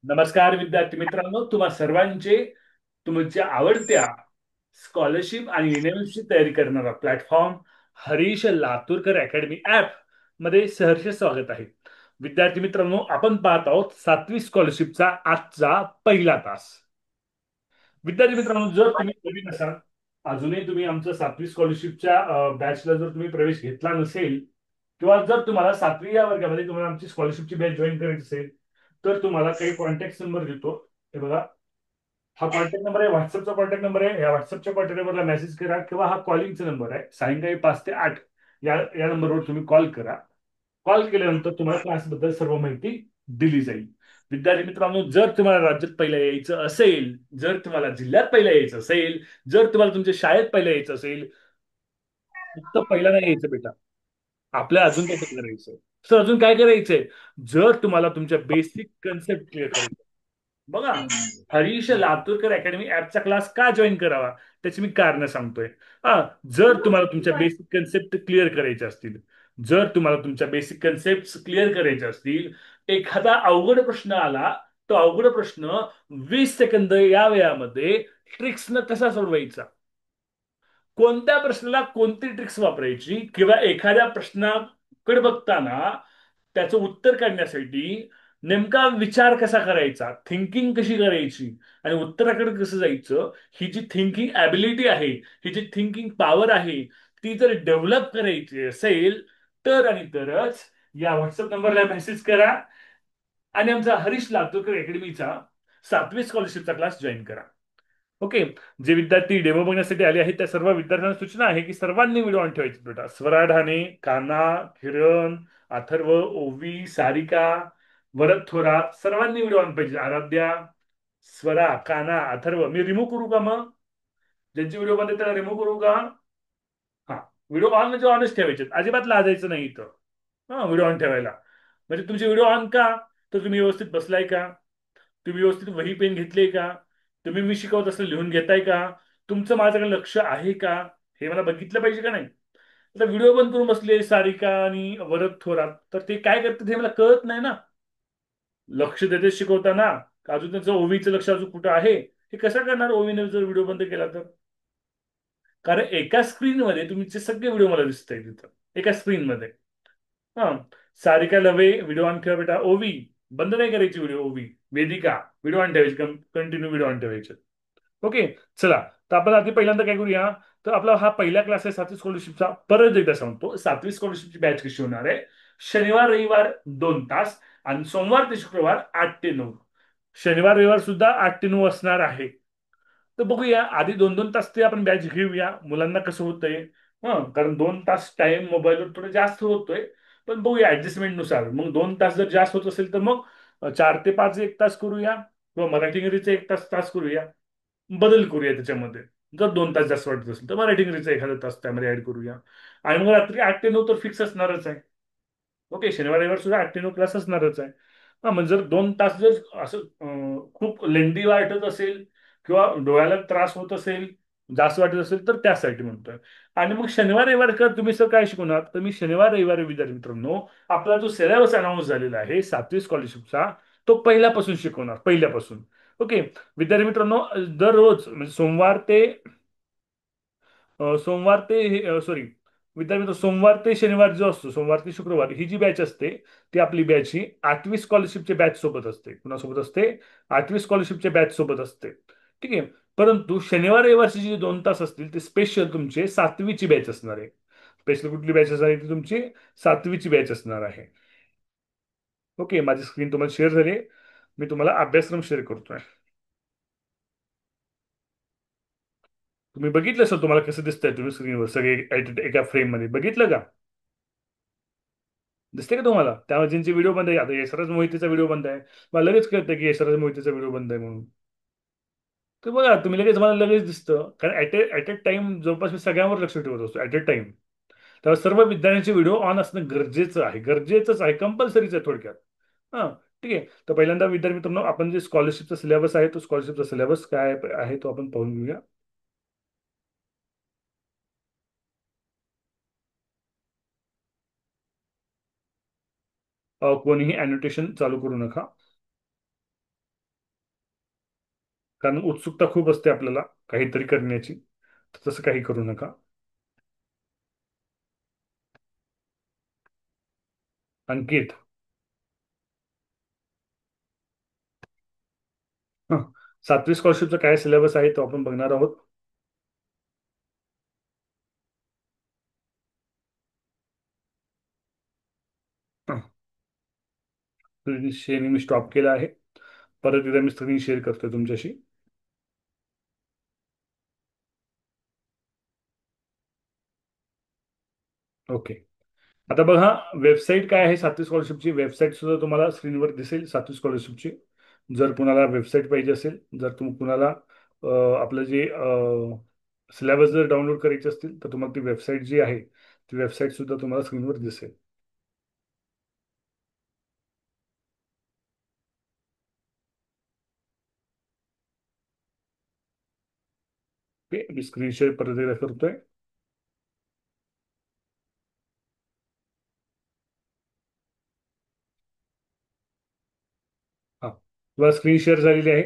नमस्कार विद्यार्थी मित्रांनो, तुम्हा सर्वांचे तुमच्या आवडत्या स्कॉलरशिप आणि युनिव्हर्सिटी तयारी करणारा platform Harish Laturkar academy app मध्ये सहर्ष स्वागत आहे. विद्यार्थी मित्रांनो, आपण पाहत आहोत 7वी स्कॉलरशिपचा आजचा पहिला तास. विद्यार्थी मित्रांनो, जर तुम्ही नवीन असाल, अजूनही तुम्ही आमचं 7वी स्कॉलरशिपच्या बॅचला जर तुम्ही प्रवेश घेतला नसेल, किंवा जर तुम्हाला 7वी या वर्गामध्ये तुम्हाला आमची स्कॉलरशिपची बॅच जॉईन करायची असेल, तर तुम्हाला काही कॉन्टॅक्ट नंबर देतो. हे बघा, हा कॉन्टॅक्ट नंबर आहे, व्हॉट्सअपचा कॉन्टॅक्ट नंबर आहे. या व्हॉट्सअपच्या कॉन्टॅक्ट नंबरला मेसेज करा, किंवा हा कॉलिंगचा नंबर आहे, सायंकाळी 5 ते 8 या या नंबरवर तुम्ही कॉल करा. कॉल केल्यानंतर तुम्हाला क्लासबद्दल सर्व माहिती दिली जाईल. विद्यार्थी मित्रांनो, जर तुम्हाला राज्यात पहिलं यायचं असेल, जर तुम्हाला जिल्ह्यात पहिलं यायचं असेल, जर तुम्हाला तुमच्या शाळेत पहिलं यायचं असेल, फक्त पहिला नाही यायचं बेटा. आपल्या अजून काय करायचं? सर अजून काय करायचंय? जर तुम्हाला तुमच्या बेसिक कन्सेप्ट क्लिअर करायचं, बघा, हरीश लातूरकर अकॅडमी ऍपचा क्लास का जॉईन करावा त्याची मी कारण सांगतोय. हा, जर तुम्हाला तुमच्या बेसिक कन्सेप्ट क्लिअर करायच्या असतील, जर तुम्हाला तुमच्या बेसिक कन्सेप्ट क्लिअर करायच्या असतील, एखादा अवघड प्रश्न आला, तो अवघड प्रश्न 20 सेकंद या वेळामध्ये ट्रिक्सनं कसा सोडवायचा, कोणत्या प्रश्नाला कोणती ट्रिक्स वापरायची, किंवा एखाद्या प्रश्नाकडे बघताना त्याचं उत्तर काढण्यासाठी नेमका विचार कसा करायचा, थिंकिंग कशी करायची, आणि उत्तराकडे कसं जायचं, ही जी थिंकिंग ॲबिलिटी आहे, ही जी थिंकिंग पॉवर आहे, ती जर डेव्हलप करायची असेल, तर आणि तरच या व्हॉट्सअप नंबरला मेसेज करा आणि आमचा हरीश लातूरकर अकॅडमीचा 7वी स्कॉलरशिपचा क्लास जॉईन करा. ओके. जे विद्यार्थी डेमो बघण्यासाठी आले आहेत त्या सर्व विद्यार्थ्यांना सूचना आहे की सर्वांनी व्हिडिओ ऑन ठेवायचे बेटा. स्वरा ढाणे, काना, किरण, अथर्व, ओवी, सारिका, भरत थोरात सर्वांनी व्हिडिओ ऑन पाहिजे. आराध्या, स्वरा, काना, अथर्व, मी रिमूव्ह करू का मग? ज्यांचे व्हिडिओ बंद आहेत त्याला रिमूव्ह करू का? हा. व्हिडिओ ऑन म्हणजे ऑनच ठेवायचे, अजिबात लाजायचं नाही इथं. हा, व्हिडिओ ऑन ठेवायला म्हणजे तुमचे व्हिडिओ ऑन का? तर तुम्ही व्यवस्थित बसलाय का? तुम्ही व्यवस्थित वही पेन घेतले का? तुम्ही मी शिकवत असलं लिहून घेताय का? तुमचं माझ्याकडे लक्ष आहे का? हे मला बघितलं पाहिजे का नाही? आता व्हिडिओ बंद करून बसले सारिका आणि वरद थोरात, तर ते काय करतात हे मला कळत नाही ना. लक्ष देते शिकवताना का अजून त्यांचं ओवीचं लक्ष अजून कुठं आहे, हे कसं करणार ओवीने जर व्हिडिओ बंद केला तर? कारण एका स्क्रीनमध्ये तुमचे सगळे व्हिडिओ मला दिसत आहेत तिथं, एका स्क्रीनमध्ये. हा. सारिका लवे, व्हिडिओ ऑन ठेवा बेटा. ओवी, बंद नाही करायची व्हिडिओ. ओवी, वेदिका, व्हिडिओ ऑन ठेवायची, कंटिन्यू व्हिडिओ ऑन ठेवायचे. ओके. चला, तर आपण आधी पहिल्यांदा काय करूया, तर आपला हा पहिला क्लास आहे 7वी स्कॉलरशिपचा. परत एकदा सांगतो, 7वी स्कॉलरशिपची बॅच कशी होणार आहे. शनिवार रविवार 2 तास, आणि सोमवार ते शुक्रवार 8 ते 9. शनिवार रविवार सुद्धा 8 ते 9 असणार आहे. तर बघूया, आधी 2-2 तास ते आपण बॅच घेऊया, मुलांना कसं होतंय. कारण 2 तास टाइम मोबाईलवर थोडं जास्त होतोय. पण बघूया ऍडजस्टमेंट नुसार, मग 2 तास जर जास्त होत असेल तर मग 4 ते 5 1 तास करूया, किंवा मराठी इंग्रजीचा 1 तास तास करूया. बदल करूया त्याच्यामध्ये. जर 2 तास जास्त वाटत असेल तर मराठी इंग्रजीचा एखादा तास त्यामध्ये ऍड करूया. आणि मग रात्री 8 ते 9 तर फिक्स असणारच आहे. ओके. शनिवार रविवार सुद्धा 8 ते 9 क्लास असणारच आहे. हा, म्हणजे जर 2 तास जर असं खूप लेंदी वाटत असेल, किंवा डोळ्याला त्रास होत असेल, जास्त वाटत असेल, तर त्यासाठी म्हणतोय. आणि मग शनिवार रविवार कर तुम्ही सर काय शिकवणार, तर मी शनिवार रविवारी विद्यार्थी मित्रांनो, आपला जो सिलेबस अनाऊन्स झालेला आहे 7वी स्कॉलरशिपचा, तो पहिल्यापासून शिकवणार, पहिल्यापासून. ओके. विद्यार्थी मित्रांनो, दररोज म्हणजे सोमवार ते सॉरी, विद्यार्थी मित्र, सोमवार ते शनिवार जो असतो, सोमवार ते शुक्रवार ही जी बॅच असते, ती आपली बॅच ही 8वी स्कॉलरशिपच्या बॅच सोबत असते. कुणासोबत असते? 8वी स्कॉलरशिपच्या बॅच सोबत असते. ठीक आहे. परंतु शनिवार रविवारचे जे 2 तास असतील ते स्पेशल तुमचे 7वीची बॅच असणार आहे. स्पेशल कुठली बॅच असणार आहे? ती तुमची 7वीची बॅच असणार आहे. ओके. माझी स्क्रीन तुम्हाला शेअर झाली. मी तुम्हाला अभ्यासक्रम शेअर करतोय. तुम्ही बघितलं सर, तुम्हाला कसं दिसतंय तुम्ही स्क्रीनवर सगळे एका फ्रेम मध्ये बघितलं का? दिसते का तुम्हाला? त्यामध्ये ज्यांचे व्हिडिओ बंद आहे, आता यशराज मोहितेचा व्हिडिओ बंद आहे, मला लगेच कळतं की यशराज मोहितेचा व्हिडिओ बंद आहे म्हणून. तर बघा तुम्ही लगेच, मला लगेच दिसतं, कारण ऍट अ टाइम जवळपास मी सगळ्यांवर लक्ष ठेवत असतो ऍट अ टाइम. तेव्हा सर्व विद्यार्थ्यांचे व्हिडिओ ऑन असणं गरजेचं आहे, गरजेचंच आहे, कंपल्सरीच आहे थोडक्यात. हा. ठीक आहे. तर पहिल्यांदा विद्यार्थी मित्रांनो, आपण जे स्कॉलरशिपचा सिलेबस आहे, तो स्कॉलरशिपचा सिलेबस काय आहे तो आपण पाहून घेऊया. कोणीही अॅनोटेशन चालू करू नका. कारण उत्सुकता खूप असते आपल्याला काहीतरी करण्याची. तर तसं काही करू नका. अंकित. हं. 7वी स्कॉलरशिपचा काय सिलेबस आहे तो आपण बघणार आहोत. स्क्रीन शेअरिंग मी स्टॉप केलं आहे. परत एकदा मी स्क्रीन शेअर करतोय तुमच्याशी. ओके. आता बघा, वेबसाईट काय आहे 7वी स्कॉलरशिपची. वेबसाईट सुद्धा तुम्हाला स्क्रीनवर दिसेल 7वी स्कॉलरशिपची. जर कुणाला वेबसाईट पाहिजे असेल, जर कुणाला आपलं जे सिलेबस जर डाउनलोड करायचे असतील, तर तुम्हाला ती वेबसाईट जी आहे ती वेबसाईट सुद्धा तुम्हाला स्क्रीनवर दिसेल. ओके, मी स्क्रीन शेअर परत एकदा करतोय. हा, तुम्हाला स्क्रीन शेअर झालेली आहे.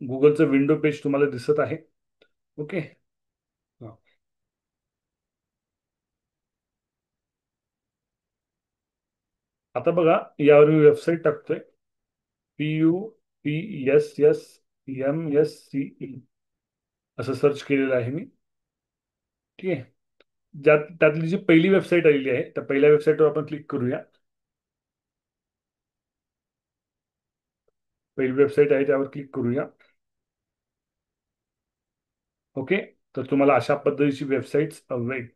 गुगलचं विंडो पेज तुम्हाला दिसत आहे. ओके. हा. आता बघा, यावर मी वेबसाईट टाकतोय. PUPSSMSCE असं सर्च केलेलं आहे मी. ठीक आहे. त्यातली जी पहिली वेबसाईट आलेली आहे त्या पहिल्या वेबसाईटवर आपण क्लिक करूया. पहिली वेबसाईट आहे त्यावर क्लिक करूया. ओके. तर तुम्हाला अशा पद्धतीची वेबसाईट,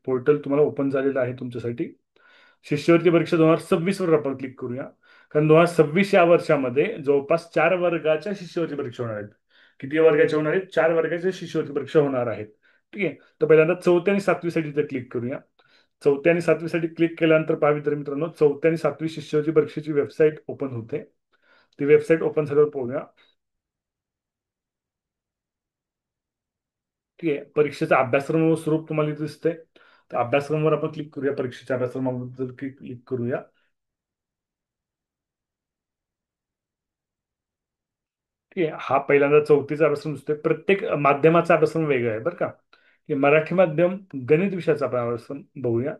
पोर्टल तुम्हाला ओपन झालेलं आहे तुमच्यासाठी. शिष्यवृत्ती परीक्षा 2026 वर आपण क्लिक करूया. कारण 2026 या वर्षामध्ये जवळपास 4 वर्गाच्या शिष्यवृत्ती परीक्षा होणार आहेत. किती वर्गाच्या होणार आहेत? 4 वर्गाच्या शिष्यवृत्ती परीक्षा होणार आहेत. ठीक आहे. तर पहिल्यांदा 4थी आणि 7वी साठी इथे क्लिक करूया. 4थी आणि 7वी साठी क्लिक केल्यानंतर पहा मित्रांनो, 4थी आणि 7वी शिष्यवृत्ती परीक्षेची वेबसाईट ओपन होते. ती वेबसाईट ओपन झाल्यावर पाहूया. ठीक आहे. परीक्षेचा अभ्यासक्रम व स्वरूप तुम्हाला इथे दिसतंय. तर अभ्यासक्रमावर आपण क्लिक करूया. परीक्षेच्या अभ्यासक्रमाबद्दल क्लिक करूया. ठीक आहे. हा पहिल्यांदा 4थीचा अभ्यासक्रम दिसतोय. प्रत्येक माध्यमाचा अभ्यासक्रम वेगळा आहे बरं का. की मराठी माध्यम गणित विषयाचा आपण अभ्यासक्रम बघूया.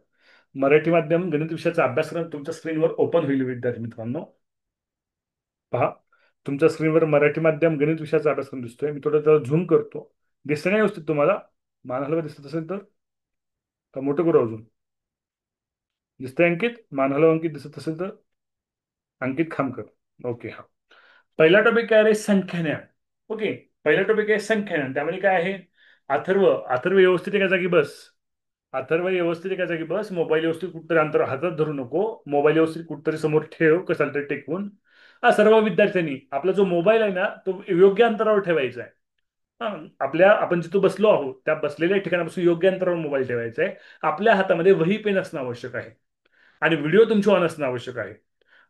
मराठी माध्यम गणित विषयाचा अभ्यासक्रम तुमच्या स्क्रीनवर ओपन होईल विद्यार्थी मित्रांनो. पहा, तुमच्या स्क्रीनवर मराठी माध्यम गणित विषयाचा अभ्यासक्रम दिसतोय. मी थोडं त्याला झूम करतो. दिसतं नाही व्यवस्थित तुम्हाला? मानहालवा दिसत असेल तर मोठं करू अजून. दिसतंय अंकित? मानहालवा अंकित दिसत असेल तर अंकित खामकर. ओके. हा, पहिला टॉपिक काय आहे? संख्याज्ञान. ओके. पहिला टॉपिक आहे संख्याज्ञान. त्यामध्ये काय आहे? अथर्व. अथर्व व्यवस्थित एका जागी बस. अथर्व व्यवस्थित एका जागी बस. मोबाईल व्यवस्थित कुठतरी अंतर हातात धरू नको. मोबाईल व्यवस्थित कुठतरी समोर ठेव, कशाला तरी टेकवून. हा, सर्व विद्यार्थ्यांनी आपला जो मोबाईल आहे ना तो योग्य अंतरावर ठेवायचा आहे. हा, आपण जिथं बसलो आहोत त्या बसलेल्या ठिकाणापासून योग्य अंतरावर मोबाईल ठेवायचा आहे. आपल्या हातामध्ये वही पेन असणं आवश्यक आहे. आणि व्हिडिओ तुमची ऑन असणं आवश्यक आहे.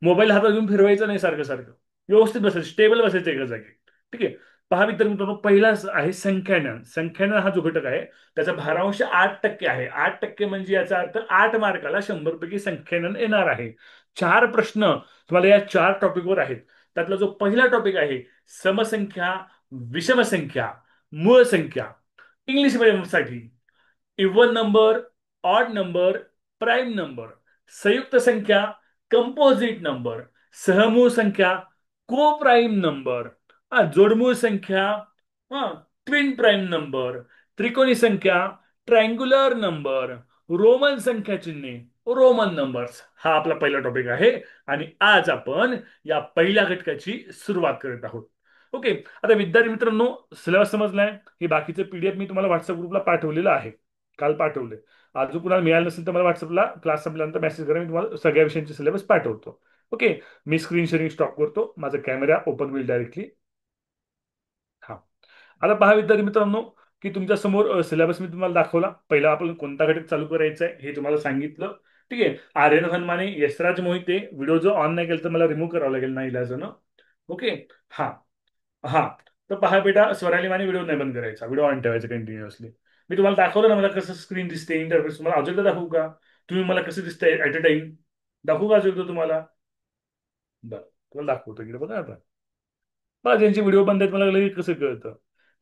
मोबाईल हातात घेऊन फिरवायचं नाही सारखं सारखं. व्यवस्थित बसायचं, स्टेबल बसायचं एका जागी. ठीक आहे. पहा मित्रांनो, पहिला आहे संख्याज्ञान. संख्याज्ञान हा जो घटक आहे त्याचा भारांश 8% आहे. 8% म्हणजे याचा अर्थ 8 मार्काला 100 पैकी संख्याज्ञान येणार आहे. 4 प्रश्न तुम्हाला या 4 टॉपिकवर आहेत. त्यातला जो पहिला टॉपिक आहे समसंख्या, विषमसंख्या, मूळ संख्या. इंग्लिश मीडियम साठी even number, odd number, prime number, संयुक्त संख्या, कंपोजिट नंबर, सहमूळ संख्या, को प्राईम नंबर, जोडमूळ संख्या, हा, ट्विन प्राईम नंबर, त्रिकोणी संख्या, ट्रायंग्युलर नंबर, रोमन संख्या चिन्हे, रोमन नंबर्स. हा आपला पहिला टॉपिक आहे. आणि आज आपण या पहिल्या घटकाची सुरुवात करत आहोत. ओके. आता विद्यार्थी मित्रांनो, सिलेबस समजलाय. हे बाकीचे पीडीएफ मी तुम्हाला व्हॉट्सअप ग्रुपला पाठवलेलं आहे. काल पाठवले. अजून कुणाला मिळालं नसेल तर मला व्हॉट्सअपला क्लास संपल्यानंतर मेसेज करा. मी तुम्हाला सगळ्या विषयांचे सिलेबस पाठवतो. ओके. मी स्क्रीन शेअरिंग स्टॉप करतो. माझा कॅमेरा ओपन होईल डायरेक्टली. हा, आता पहा विद्यार्थी मित्रांनो, की तुमच्या समोर सिलेबस मी तुम्हाला दाखवला. पहिला आपण कोणता घटक चालू करायचा आहे हे तुम्हाला सांगितलं. ठीक आहे. आर्यन हनमाने, यशराज मोहिते. व्हिडिओ जो ऑन नाही केला तर मला रिमूव्ह करावं लागेल नाही इलाजानं. ओके. हा. हा, तर पहा बेटा, स्वराली माने व्हिडिओ नाही बंद करायचा, व्हिडिओ ऑन ठेवायचा कंटिन्युअसली. मी तुम्हाला दाखवलं ना मला कसं स्क्रीन दिसते इंटरफेस. तुम्हाला अजून एकदा दाखवू का? तुम्ही मला कसं दिसतंय ऍट अ टाइम? दाखवू का अजून एकदा तुम्हाला? बरं, तुम्हाला दाखवतो इकडे बघा आता. बघा ज्यांचे व्हिडिओ बंद आहेत मला लगेच कसं कळतं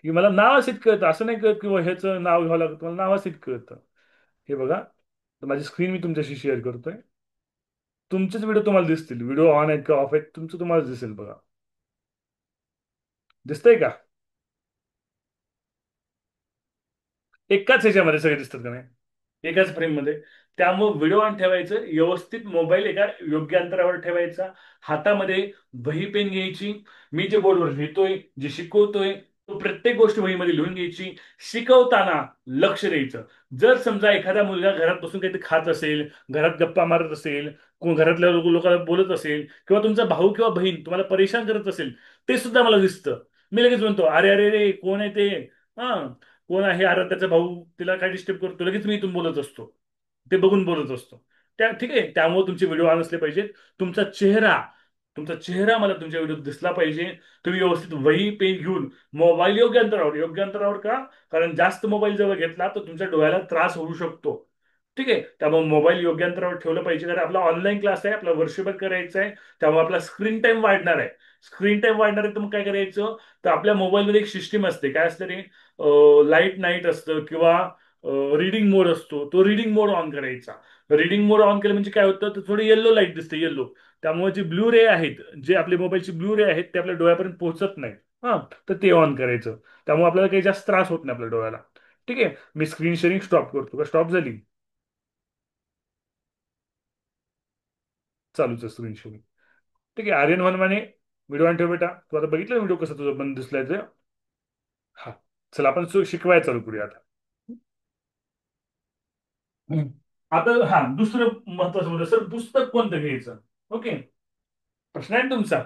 की मला नाव असेच कळतं, असं नाही कळत किंवा ह्याचं नाव घ्यावं लागतं, मला नाव असेच कळतं. हे बघा, तर माझी स्क्रीन मी तुमच्याशी शेअर करतोय. तुमचेच व्हिडिओ तुम्हाला दिसतील, व्हिडिओ ऑन आहेत का ऑफ आहेत तुमचं तुम्हाला दिसेल बघा. दिसतंय का? एकाच ह्याच्यामध्ये सगळे दिसतात का नाही, एकाच फ्रेम मध्ये. त्यामुळे व्हिडिओ ऑन ठेवायचं, व्यवस्थित मोबाईल एका योग्य अंतरावर ठेवायचा, हातामध्ये वही पेन घ्यायची. मी जे बोर्डवर लिहितोय, जे शिकवतोय, तो प्रत्येक गोष्ट वहीमध्ये लिहून घ्यायची. शिकवताना लक्ष द्यायचं. जर समजा एखादा मुलगा घरात बसून काहीतरी खात असेल, घरात गप्पा मारत असेल, कोण घरातल्या लोकांना बोलत असेल, किंवा तुमचा भाऊ किंवा बहीण तुम्हाला परेशान करत असेल, ते सुद्धा मला दिसतं. मी लगेच म्हणतो, अरे अरे रे कोण आहे ते, हा कोण आहे आराध्याचा भाऊ, तिला काय डिस्टर्ब करतो, लगेच मी इथून बोलत असतो, ते बघून बोलत असतो. ठीक आहे, त्यामुळे तुमचे व्हिडिओ ऑन असले पाहिजेत. तुमचा चेहरा मला तुमच्या व्हिडिओत दिसला पाहिजे. तुम्ही व्यवस्थित वही पेन घेऊन, मोबाईल योग्य अंतरावर, योग्य अंतरावर का, कारण जास्त मोबाईल जवळ घेतला तर तुमच्या डोळ्याला त्रास होऊ शकतो. ठीक आहे, त्यामुळे मोबाईल योग्य अंतरावर ठेवलं पाहिजे, कारण आपला ऑनलाईन क्लास आहे, आपला वर्षभर करायचा आहे. त्यामुळे आपला स्क्रीन टाइम वाढणार आहे. स्क्रीन टाइम वाढणार आहे तर मग काय करायचं, तर आपल्या मोबाईलमध्ये एक सिस्टीम असते, काय असते रे, लाईट नाईट असतं किंवा रीडिंग मोड असतो, तो रीडिंग मोड ऑन करायचा. रीडिंग मोड ऑन केलं म्हणजे काय होतं, तर थोडी येल्लो लाईट दिसते, येल्लो. त्यामुळे जे ब्लू रे आहेत, जे आपले मोबाईलचे ब्लू रे आहेत ते आपल्या डोळ्यापर्यंत पोहोचत नाही. हा, तर ते ऑन करायचं. त्यामुळे आपल्याला काही जास्त त्रास होत नाही आपल्या डोळ्याला. ठीक आहे, मी स्क्रीन शेअरिंग स्टॉप करतो का, स्टॉप झाली? चालूच आहे स्क्रीन शेअरिंग. ठीक आहे, आर्यन वनमाने व्हिडिओ ऑन ठेव बेटा. तू आता बघितलं व्हिडिओ कसं तुझं बंद दिसलाय ते. हा, चला आपण शिकवायला चालू करूया आता. हम्म. आता हा, दुसरं महत्वाचं म्हणजे सर पुस्तक कोणतं घ्यायचं. ओके, प्रश्न आहे ना तुमचा.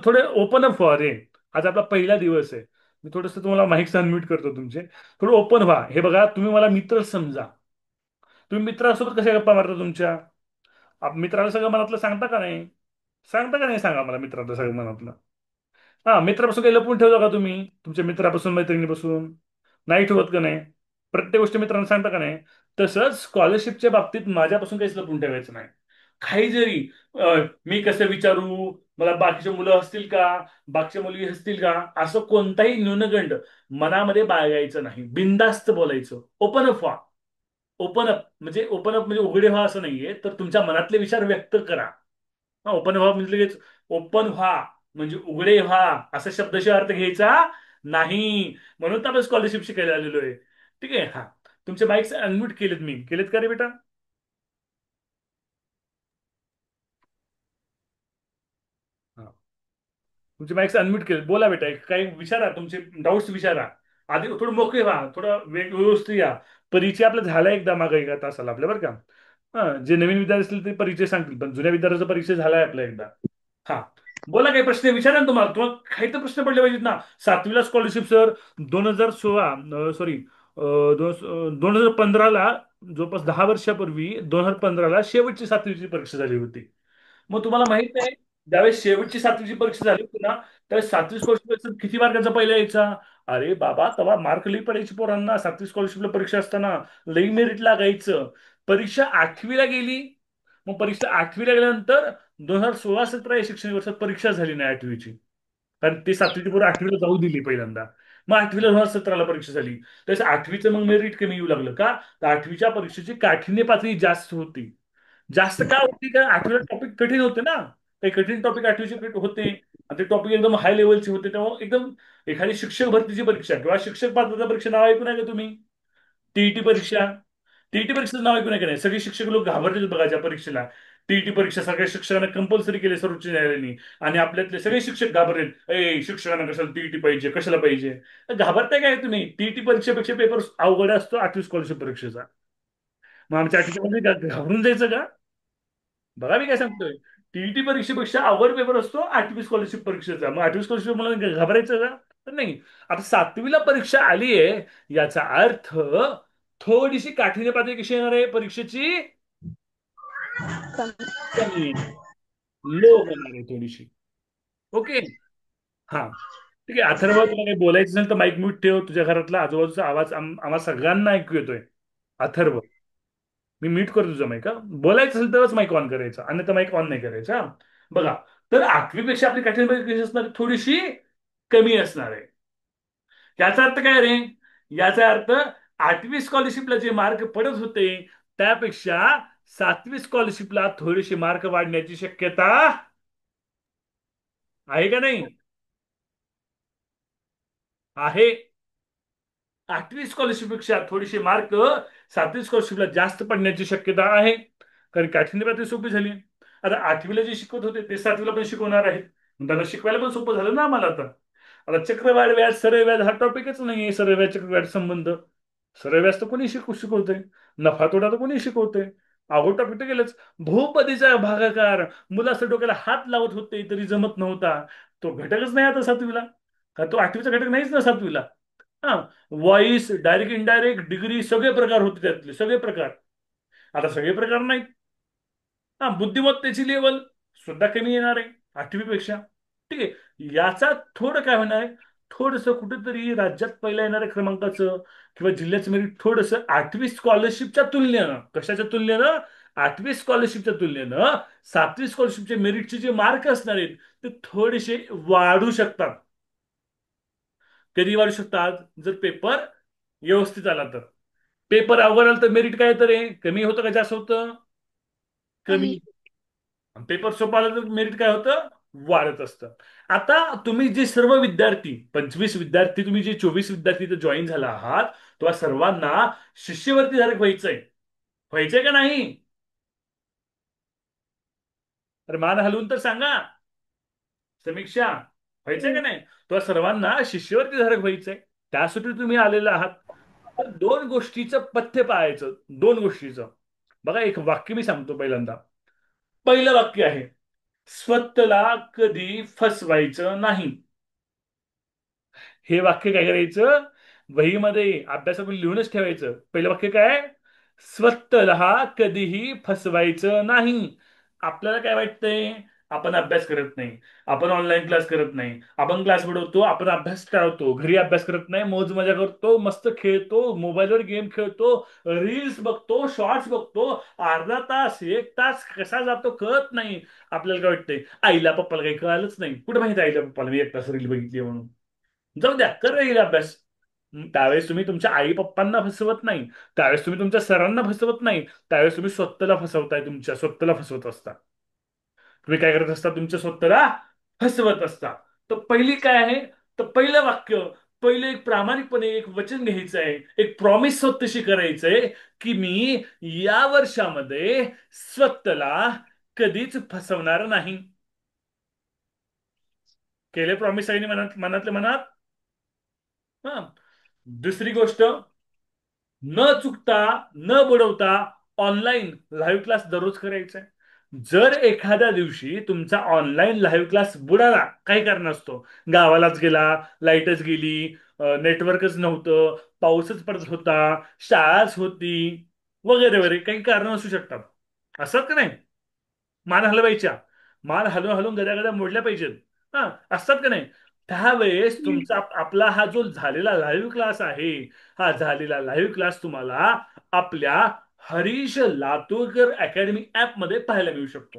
थोडे ओपन अप व्हा रे. आज आपला पहिला दिवस आहे. मी थोडंसं तुम्हाला माईक अनम्यूट करतो तुमचे. थोडं ओपन व्हा. हे बघा, तुम्ही मला मित्र समजा. तुम्ही मित्रासोबत कशा गप्पा मारता तुमच्या? मित्राला सगळं मनातलं सांगता का नाही? सांगता का नाही, सांगा मला मित्राला सगळं मनातलं. हा, मित्रापासून काही लपून ठेवता का तुम्ही, तुमच्या मित्रापासून मैत्रिणीपासून? नाही ठेवत का नाही? प्रत्येक गोष्ट मित्रांना सांगता का नाही? तसंच स्कॉलरशिपच्या बाबतीत माझ्यापासून काहीच लपून ठेवायचं नाही. काही जरी मी कसं विचारू, मला बाकीचे मुलं हसतील का, बाकीच्या मुलगी हसतील का, असं कोणताही न्यूनगंड मनामध्ये बाळगायचं नाही. बिनधास्त बोलायचं. ओपन अप व्हा. ओपन अप म्हणजे उघडे व्हा असं नाहीये, तर तुमच्या मनातले विचार व्यक्त करा. हा, ओपन व्हा म्हणजे लगेच ओपन व्हा म्हणजे उघडे व्हा, असा शब्दशः अर्थ घ्यायचा नाही. म्हणून तर आपण स्कॉलरशिप शिकायला आलेलो आहे. ठीक आहे, हा. तुमचे माईक्स अनम्यूट केलेत, मी केलेत का रे बेटा? हा, तुमचे माईक्स अनम्यूट केले, बोला बेटा, काही विचारा, तुमचे डाऊट्स विचारा. आधी थोडं मोकळे व्हा, थोडं व्यवस्थित या. परिचय आपला झाला एकदा मागे एका तासाला आपल्या, बरं का. हा, जे नवीन विद्यार्थी असतील ते परिचय सांगतील, पण जुन्या विद्यार्थ्याचा परिचय झालाय आपला एकदा. हा, बोला, काही प्रश्न विचारा ना, तुम्हाला काही तर प्रश्न पडले पाहिजेत ना. सातवीला स्कॉलरशिप सर 2016, सॉरी, 2015ला, जवळपास 10 वर्षापूर्वी 2015ला शेवटची सातवीची परीक्षा झाली होती. मग तुम्हाला माहित आहे, ज्यावेळेस शेवटची सातवीची परीक्षा झाली होती ना, त्यावेळेस सातवी स्कॉलरशिप किती मार्कांचा पहिला यायचा? अरे बाबा, तेव्हा मार्क लई पडायची पोरांना, सातवी स्कॉलरशिपला परीक्षा असताना लई मेरिट लागायचं. परीक्षा आठवीला गेली. मग परीक्षा आठवीला गेल्यानंतर 2016-17 या शैक्षणिक वर्षात परीक्षा झाली नाही आठवीची. कारण ती सातवीची पोरं आठवीला जाऊ दिली पहिल्यांदा. मग आठवीला 2017ला परीक्षा झाली. त्यावेळेस आठवीचं मग मेरिट कमी येऊ लागलं का, तर आठवीच्या परीक्षेची काठिण्य पातळी जास्त होती. जास्त का होती, का आठवीला टॉपिक कठीण होते ना. काही कठीण टॉपिक आठवीचे होते, आणि ते टॉपिक एकदम हाय लेवलचे होते. तेव्हा एकदम एखादी शिक्षक भरतीची परीक्षा किंवा शिक्षक पात्रता परीक्षा नाव ऐकून आहे का तुम्ही? टीईटी परीक्षा. टीईटी परीक्षेचं नाव ऐकून आहे का नाही? सगळे शिक्षक लोक घाबरले बघायच्या परीक्षेला. टीईटी परीक्षा सगळ्या शिक्षकांना कंपल्सरी केली सर्वोच्च न्यायालयाने. आणि आपल्यातले सगळे शिक्षक घाबरले, ए शिक्षकांना कशाला टीईटी पाहिजे, कशाला पाहिजे. तर घाबरताय काय तुम्ही? टीईटी परीक्षेपेक्षा पेपर अवघड असतो आठवी स्कॉलरशिप परीक्षेचा. मग आमच्या आठवीमध्ये घाबरून जायचं का? बघा मी काय सांगतोय. टीईटी परीक्षेपेक्षा अवघड पेपर असतो आठवी स्कॉलरशिप परीक्षेचा. मग आठवी स्कॉलरशिप मला घाबरायचं का? तर नाही. आता सातवीला परीक्षा आली आहे, याचा अर्थ थोडीशी काठीण्य पातळी कशी येणार आहे परीक्षेची? कमी, लो होणार आहे थोडीशी. ओके, हा. ठीक आहे, अथर्व, तुला काही बोलायचं असेल तर माईक म्यूट ठेव. तुझ्या घरातला आजूबाजूचा आवाज आम्हाला सगळ्यांना ऐकू येतोय. अथर्व, मी म्यूट करतो तुझं माईक. बोलायचं असेल तरच माईक ऑन करायचा, अन्यथा माईक ऑन नाही करायचा, हा. बघा, तर आठवीपेक्षा आपली काठीणपणा कशी असणार आहे? थोडीशी कमी असणार आहे. याचा अर्थ काय रे? याचा अर्थ आठवी स्कॉलरशिपला जे मार्क पडत होते त्यापेक्षा सातवी स्कॉलरशिपला थोडेसे मार्क वाढण्याची शक्यता आहे का नाही? आहे. आठवी स्कॉलरशिपपेक्षा थोडीशी मार्क सातवी स्कॉलरशिपला जास्त पडण्याची शक्यता आहे. कारण काठिण्य पातळी सोपी झाली. आता आठवीला जे शिकवत होते ते सातवीला पण शिकवणार आहेत. त्यांना शिकवायला पण सोपं झालं ना आम्हाला आता. आता चक्रवाढ व्याज सरळ व्याज हा टॉपिकच नाही. सरळ व्याज चक्रवाढ संबंध. सरळ व्याज तर कोणी शिकवतंय. नफा तोटा तर कोणी शिकवतंय. अवघड टॉपिक तर गेलंच. बहुपदीचा भागाकार मुलाचं डोक्याला हात लावत होते तरी जमत नव्हता. तो घटकच नाही आता सातवीला. का तो आठवीचा घटक नाहीच ना सातवीला. हा. व्हॉइस डायरेक्ट इनडायरेक्ट डिग्री सगळे प्रकार होते त्यातले सगळे प्रकार. आता सगळे प्रकार नाहीत. हा. बुद्धिमत्तेची लेवल सुद्धा कमी येणार आहे आठवीपेक्षा. ठीक आहे. याचा थोडं काय होणार आहे? थोडस कुठेतरी राज्यात पहिल्या येणाऱ्या क्रमांकाचं किंवा जिल्ह्याचं मेरिट थोडंसं आठवी स्कॉलरशिपच्या तुलनेनं, कशाच्या तुलनेनं? आठवी स्कॉलरशिपच्या तुलनेनं सातवी स्कॉलरशिपचे मेरिटचे जे मार्क असणार आहेत ते थोडेसे वाढू शकतात. कधी वाढू शकतात? जर पेपर व्यवस्थित आला तर. पेपर अवघड आला तर मेरिट काय तर कमी होतं का जास्त होतं? कमी. कमी. पेपर सोपा आला तर मेरिट काय होतं? वाढत असतं. आता तुम्ही जे सर्व विद्यार्थी 25 विद्यार्थी, तुम्ही जे 24 विद्यार्थी इथं जॉईन झाला आहात, तेव्हा सर्वांना शिष्यवृत्ती धारक व्हायचंय. व्हायचंय का नाही? तर मान हलवून तर सांगा. समीक्षा, व्हायचंय का हो. नाही? तेव्हा सर्वांना शिष्यवृत्ती धारक व्हायचंय. त्यासाठी तुम्ही आलेले आहात. तर दोन गोष्टीचं पथ्य पाळायचं. दोन गोष्टीचं. बघा, एक वाक्य मी सांगतो पहिल्यांदा. पहिलं वाक्य आहे, स्वतःला कधी फसवायचं नाही. हे वाक्य काय करायचं? वहीमध्ये अभ्यासामध्ये लिहूनच ठेवायचं. पहिलं वाक्य काय? स्वतःला कधीही फसवायचं नाही. आपल्याला काय वाटतंय? आपण अभ्यास करत नाही, आपण ऑनलाईन क्लास करत नाही, आपण क्लास बुडवतो, आपण अभ्यास टाळतो, घरी अभ्यास करत नाही, मौज मजा करतो, मस्त खेळतो, मोबाईलवर गेम खेळतो, रील्स बघतो, शॉर्ट्स बघतो. अर्धा तास 1 तास कसा जातो कळत नाही. आपल्याला काय वाटतंय? आईला पप्पाला काही कळालंच नाही. कुठं माहिती आईला पप्पाला मी 1 तास रील बघितली म्हणून? जाऊ द्या, कर येईल अभ्यास. त्यावेळेस तुम्ही तुमच्या आई पप्पांना फसवत नाही. त्यावेळेस तुम्ही तुमच्या सरांना फसवत नाही. त्यावेळेस तुम्ही स्वतःला फसवताय. तुमच्या स्वतःला फसवत असता. तुम्ही काय करत असता? तुमच्या स्वतःला फसवत असता. तर पहिली काय आहे? तर पहिलं वाक्य, पहिलं एक प्रामाणिकपणे एक वचन घ्यायचं आहे, एक प्रॉमिस स्वतःशी करायचंय की मी या वर्षामध्ये स्वतःला कधीच फसवणार नाही. केले प्रॉमिस आहे मनात, मनातल्या मनात. हा. दुसरी गोष्ट, न चुकता, न बुडवता ऑनलाईन लाईव्ह क्लास दररोज करायचा आहे. जर एखाद्या दिवशी तुमचा ऑनलाईन लाईव्ह क्लास बुडाला, काही कारण असतो, गावालाच गेला, लाईटच गेली, नेटवर्कच नव्हतं, पाऊसच पडत होता, शाळाच होती, वगैरे वगैरे काही कारण असू शकतात. असं का नाही? मान हलवायच्या. मान हलवून हलवून गद्या गद्या मोडल्या पाहिजेत. हा. असतात का नाही? त्यावेळेस हम्म. तुमचा आपला हा जो झालेला लाईव्ह क्लास आहे, हा झालेला लाईव्ह क्लास तुम्हाला आपल्या हरीश लातूरकर अकॅडमी ऍप मध्ये पाहायला मिळू शकतो.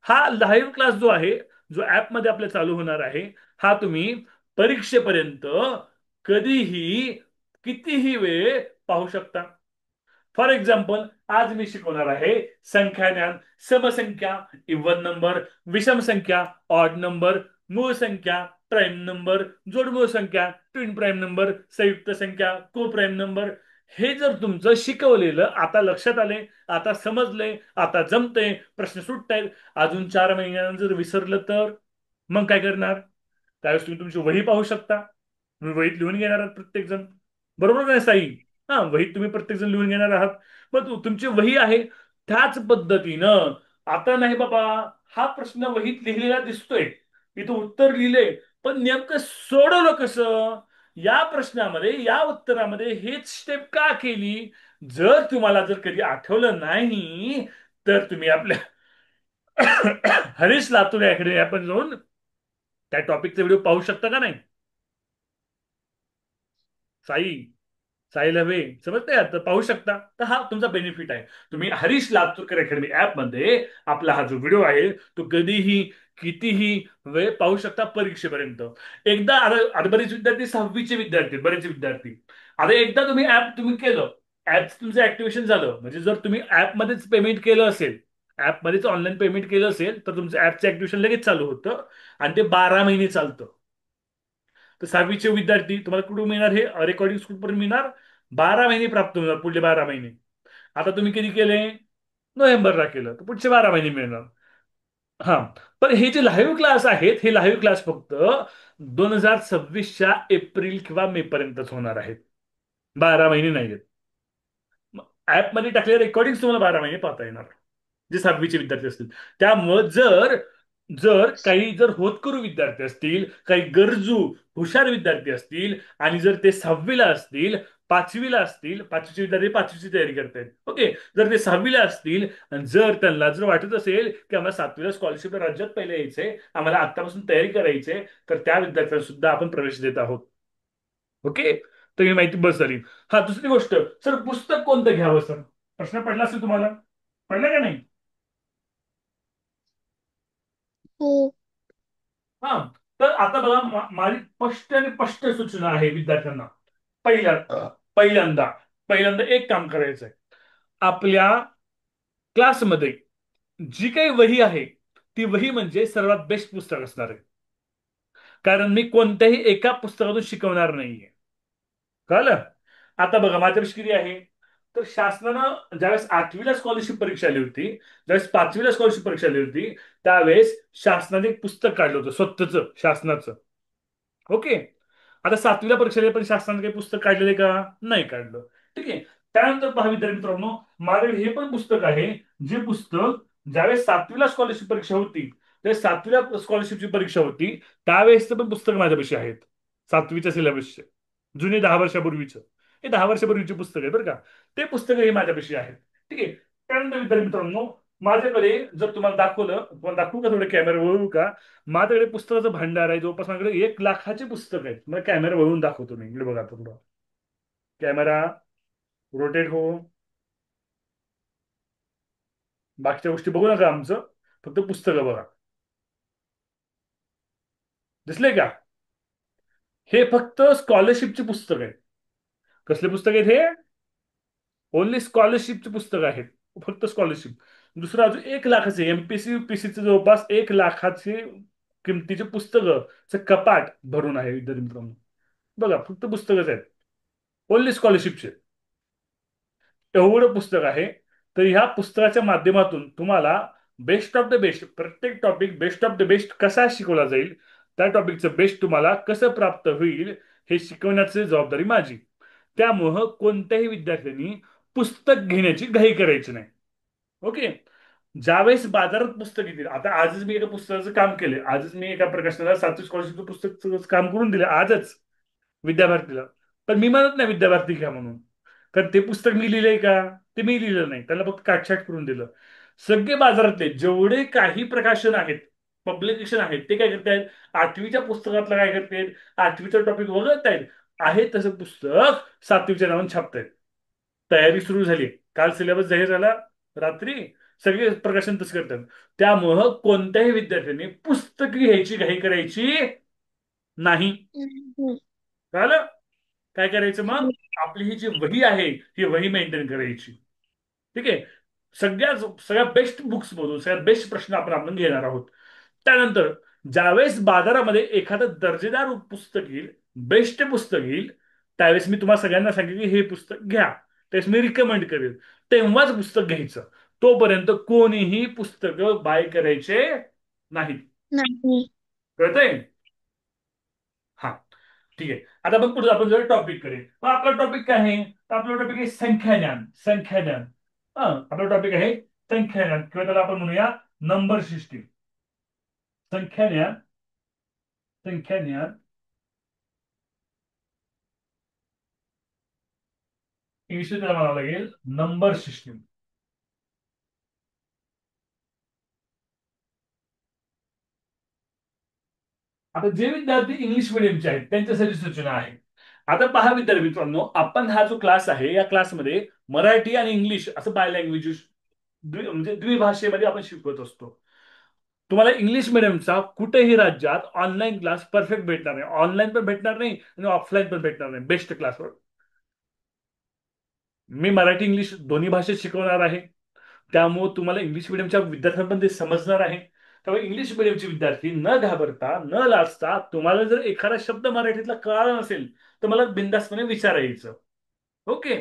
हा लाईव्ह क्लास जो आहे, जो ऍप मध्ये आपल्या चालू होणार आहे, हा तुम्ही परीक्षेपर्यंत कधीही कितीही वेळ पाहू शकता. फॉर एक्झाम्पल, आज मी शिकवणार आहे संख्याज्ञान, समसंख्या, इव्हन नंबर, विषम संख्या, ऑड नंबर, मूळ संख्या, प्राईम नंबर, जोडमूळ संख्या, ट्विन प्राईम नंबर, संयुक्त संख्या, को प्राईम नंबर. हे जर तुमचं शिकवलेलं आता लक्षात आले, आता समजले, आता जमते, प्रश्न सुटतायत, अजून 4 महिन्यानं जर विसरलं तर मग काय करणार? त्यावेळेस तुम्ही तुमची वही पाहू शकता. तुम्ही वहीत लिहून घेणार आहात प्रत्येक जण. बरोबर नाही साई? हा. वहीत तुम्ही प्रत्येक जण लिहून घेणार आहात. मग तुमची वही आहे. त्याच पद्धतीनं आता नाही बाबा, हा प्रश्न वहीत लिहिलेला दिसतोय, इथं उत्तर लिहिलंय, पण नेमकं सोडवलं कसं? या प्रश्नामध्ये, या उत्तरामध्ये हेच स्टेप का केली? जर तुम्हाला जर कधी आठवलं नाही तर तुम्ही आपल्या हरीश लातूर अकॅडमी आपण जाऊन त्या टॉपिकचा व्हिडिओ पाहू शकता का नाही? साई, साई लवे, समजते? तर पाहू शकता. तर हा तुमचा बेनिफिट आहे. तुम्ही हरीश लातूरकर अकॅडमी ऍप मध्ये आपला हा जो व्हिडिओ आहे तो कधीही कितीही वेळ पाहू शकता परीक्षेपर्यंत. एकदा आता बरेच विद्यार्थी 6वीचे विद्यार्थी बरेच विद्यार्थी, आता एकदा तुम्ही ऍप तुम्ही केलं, ऍप तुमचं ऍक्टिव्हेशन झालं म्हणजे जर तुम्ही ऍपमध्येच पेमेंट केलं असेल, ऍपमध्येच ऑनलाईन पेमेंट केलं असेल तर तुमचं ऍपचं ऍक्टिव्हेशन लगेच चालू होतं आणि ते 12 महिने चालतं. तर 6वीचे विद्यार्थी तुम्हाला कुठून मिळणार, हे रेकॉर्डिंग कुठपर्यंत मिळणार, 12 महिने प्राप्त होणार, पुढले 12 महिने. आता तुम्ही कधी केले, नोव्हेंबरला केलं तर पुढचे 12 महिने मिळणार. हा. पण हे जे लाईव्ह क्लास आहेत, हे लाईव्ह क्लास फक्त 2026च्या एप्रिल किंवा मे पर्यंतच होणार आहेत, 12 महिने नाही आहेत. ऍपमध्ये टाकलेले रेकॉर्डिंग तुम्हाला 12 महिने पाहता येणार, जे 6वीचे विद्यार्थी असतील. त्यामुळं जर जर काही जर होतकरू विद्यार्थी असतील, काही गरजू हुशार विद्यार्थी असतील, आणि जर ते 6वीला असतील, 5वीला असतील, 5वीचे विद्यार्थी 5वीची तयारी करतायत, ओके, जर ते 6वीला असतील आणि जर त्यांना जर वाटत असेल की आम्हाला 7वीला स्कॉलरशिप राज्यात पहिले यायचंय, आम्हाला आतापासून तयारी करायची आहे, तर त्या विद्यार्थ्यांना सुद्धा आपण प्रवेश देत आहोत. ओके. तर ही माहिती बस झाली. हा, दुसरी गोष्ट, सर पुस्तक कोणतं घ्यावं सर, प्रश्न पडला असेल तुम्हाला, पडला का नाही? हो. हा. तर आता बघा, माझी स्पष्ट आणि स्पष्ट सूचना आहे विद्यार्थ्यांना. पहिल्या पहिल्यांदा पहिल्यांदा एक काम करायचंय, आपल्या क्लासमध्ये जी काही वही आहे, ती वही म्हणजे सर्वात बेस्ट पुस्तक असणार आहे. कारण मी कोणत्याही एका पुस्तकातून शिकवणार नाहीये. कळलं? आता बघा माझ्यापाशी किती आहे, तर शासनानं ज्यावेळेस 8वीला स्कॉलरशिप परीक्षा आली होती, ज्यावेळेस 5वीला स्कॉलरशिप परीक्षा आली होती, त्यावेळेस शासनाने एक पुस्तक काढलं होतं स्वतःचं शासनाचं. ओके. आता 7वीला परीक्षा दिली पण शासनाने काही पुस्तक काढलेले का, नाही काढलं. ठीक आहे. त्यानंतर पहा विद्यार्थी मित्रांनो, माझ्याकडे हे पण पुस्तक आहे, जे पुस्तक ज्यावेळेस 7वीला स्कॉलरशिप परीक्षा होती, त्यावेळेस 7वीला स्कॉलरशिपची परीक्षा होती, त्यावेळेसचं पण पुस्तक माझ्यापाशी आहेत, 7वीच्या सिलेबसचे, जुने 10 वर्षापूर्वीचं. हे 10 वर्षापूर्वीचे पुस्तक आहे बरं का, ते पुस्तक हे माझ्यापाशी आहेत. ठीक आहे. त्यानंतर विद्यार्थी मित्रांनो, माझ्याकडे जर तुम्हाला दाखवलं, तुम्हाला दाखवू का, थोडं कॅमेरा वळू का, माझ्याकडे पुस्तकाचं भांडार आहे, जवळपास माझ्याकडे 1 लाखाचे पुस्तक आहेत. मला कॅमेरा वळून दाखवतो मी, इकडे बघा थोडं, कॅमेरा रोटेट हो, बाकीच्या गोष्टी बघू नका आमचं, फक्त पुस्तकं बघा, दिसले का? हे फक्त स्कॉलरशिपचे पुस्तक आहेत. कसले पुस्तक आहेत हे? ओनली स्कॉलरशिपचे पुस्तक आहेत, फक्त स्कॉलरशिप. दुसरं अजून 1 लाखाचे एमपीसी युपीसीचे जवळपास 1 लाखाचे किमतीचे पुस्तकं कपाट भरून आहे विद्यार्थी मित्रांनो. बघा फक्त पुस्तकच आहेत, ओनली स्कॉलरशिपचे, एवढं पुस्तक आहे. तर ह्या पुस्तकाच्या माध्यमातून तुम्हाला बेस्ट ऑफ द बेस्ट, प्रत्येक topic best of the best कसा शिकवला जाईल, त्या टॉपिकचं बेस्ट तुम्हाला कसं प्राप्त होईल, हे शिकवण्याची जबाबदारी माझी. त्यामुळं कोणत्याही विद्यार्थ्यांनी पुस्तक घेण्याची घाई करायची नाही. ओके. ज्यावेळेस बाजारात पुस्तक येतील, आता आजच मी एका पुस्तकाचं काम केलं, आजच मी एका प्रकाशनाला 7वी स्कॉलरशिपचं पुस्तक काम करून दिलं आजच विद्याभारतीला. पण मी म्हणत नाही विद्याभारती घ्या म्हणून, कारण ते पुस्तक मी लिहिलंय का, ते मी लिहिलं नाही, त्याला फक्त काटछाट करून दिलं. सगळे बाजारातले जेवढे काही प्रकाशन आहेत, पब्लिकेशन आहेत, ते काय करतायत, 8वीच्या पुस्तकातलं काय करतायत, 8वीचा टॉपिक वगळत आहेत, आहे तसं पुस्तक 7वीच्या नावाने छापतायत. तयारी सुरू झाली, काल सिलेबस जाहीर झाला रात्री, सगळे प्रकाशन तसं करतात. त्यामुळं कोणत्याही विद्यार्थ्यांनी पुस्तक घ्यायची घाई करायची नाही. हम्म. कळलं? काय करायचं मग, आपली ही जी वही आहे, ही वही मेंटेन करायची. ठीक आहे. सगळ्या बेस्ट बुक्स मधून सगळ्यात बेस्ट प्रश्न आपण घेणार आहोत. त्यानंतर ज्यावेळेस बाजारामध्ये एखादं दर्जेदार पुस्तक येईल, बेस्ट पुस्तक येईल, त्यावेळेस मी तुम्हाला सगळ्यांना सांगेन की हे पुस्तक घ्या, त्यावेळेस मी रिकमेंड करेन, तेव्हाच पुस्तक घ्यायचं. तोपर्यंत कोणीही पुस्तकं बाय करायचे नाहीत. नाही. कळतंय? हा. ठीक आहे. आता आपण पुढे आपण जर टॉपिक करेल, मग आपला टॉपिक काय आहे, तर आपला टॉपिक आहे संख्याज्ञान. संख्याज्ञान, हा आपला टॉपिक आहे संख्याज्ञान, किंवा त्याला आपण म्हणूया नंबर सिस्टीम. संख्याज्ञान, संख्याज्ञान, इंग्लिश त्याला म्हणावं लागेल नंबर सिस्टीम. आता जे विद्यार्थी इंग्लिश मिडियमचे आहेत त्यांच्यासाठी सूचना आहे. आता पहा विद्यार्थी मित्रांनो, आपण हा जो क्लास आहे, या क्लासमध्ये मराठी आणि इंग्लिश असं बाय लँग्वेज, म्हणजे द्विभाषेमध्ये आपण शिकवत असतो. तुम्हाला इंग्लिश मिडियमचा कुठेही राज्यात ऑनलाईन क्लास परफेक्ट भेटणार नाही, ऑनलाईन पण भेटणार नाही आणि ऑफलाईन पण भेटणार नाही, बेस्ट क्लासवर. मी मराठी इंग्लिश दोन्ही भाषेत शिकवणार आहे. त्यामुळे तुम्हाला इंग्लिश मिडियमच्या विद्यार्थ्यांना ते समजणार आहे. त्यामुळे इंग्लिश मिडियमचे विद्यार्थी न घाबरता न लाजता, तुम्हाला जर एखादा शब्द मराठीतला कळाला नसेल तर मला बिनधास्तपणे विचारायचं. ओके.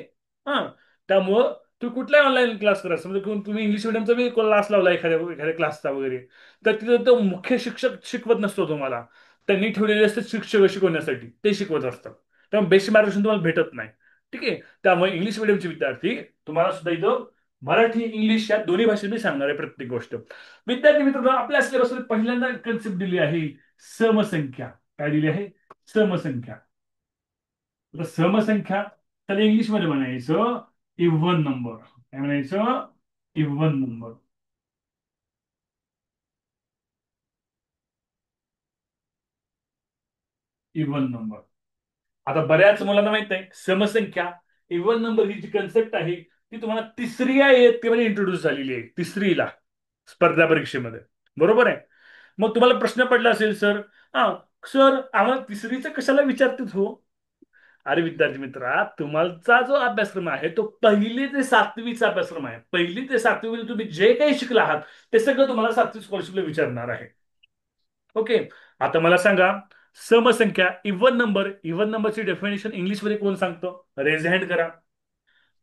हा. त्यामुळं तुम्ही कुठलाही ऑनलाईन क्लास करा, समजा तुम्ही इंग्लिश मिडियमचा बी क्लास लावला एखाद्या एखाद्या क्लासचा वगैरे, तर तिथं तो मुख्य शिक्षक शिकवत नसतो तुम्हाला. त्यांनी ठेवलेले असते शिक्षक शिकवण्यासाठी, ते शिकवत असतात. त्यामुळे बेसिक मार्गदर्शन तुम्हाला भेटत नाही. ठीक आहे. त्यामुळे इंग्लिश मिडियमचे विद्यार्थी, तुम्हाला सुद्धा इथं मराठी इंग्लिश या दोन्ही भाषेत मी सांगणार आहे प्रत्येक गोष्ट. विद्यार्थी मित्रांनो, आपल्या सिलेबस पहिल्यांदा कन्सेप्ट दिली आहे समसंख्या. काय दिली आहे? समसंख्या. आता समसंख्या त्याला इंग्लिश मध्ये म्हणायचं इव्हन नंबर. काय म्हणायचं? Even number. Even number. आता बऱ्याच मुलांना माहित आहे समसंख्या इव्हन नंबर ही जी कन्सेप्ट आहे ती तुम्हाला तिसरी इयत्तेमध्ये इंट्रोड्यूस झालेली आहे, तिसरीला स्पर्धा परीक्षेमध्ये. बरोबर आहे. मग तुम्हाला प्रश्न पडला असेल, सर, हा, सर आम्हाला तिसरीचं कशाला विचारतात हो? अरे विद्यार्थी मित्रा, तुमचा जो अभ्यासक्रम आहे तो पहिली ते सातवीचा अभ्यासक्रम आहे. पहिली ते सातवी मध्ये तुम्ही जे काही शिकला आहात ते सगळं तुम्हाला सातवी स्कॉलरशिपला विचारणार आहे. ओके. आता मला सांगा, समसंख्या इव्हन नंबर, इव्हन नंबरची डेफिनेशन इंग्लिश मध्ये कोण सांगतो? रेज हँड करा.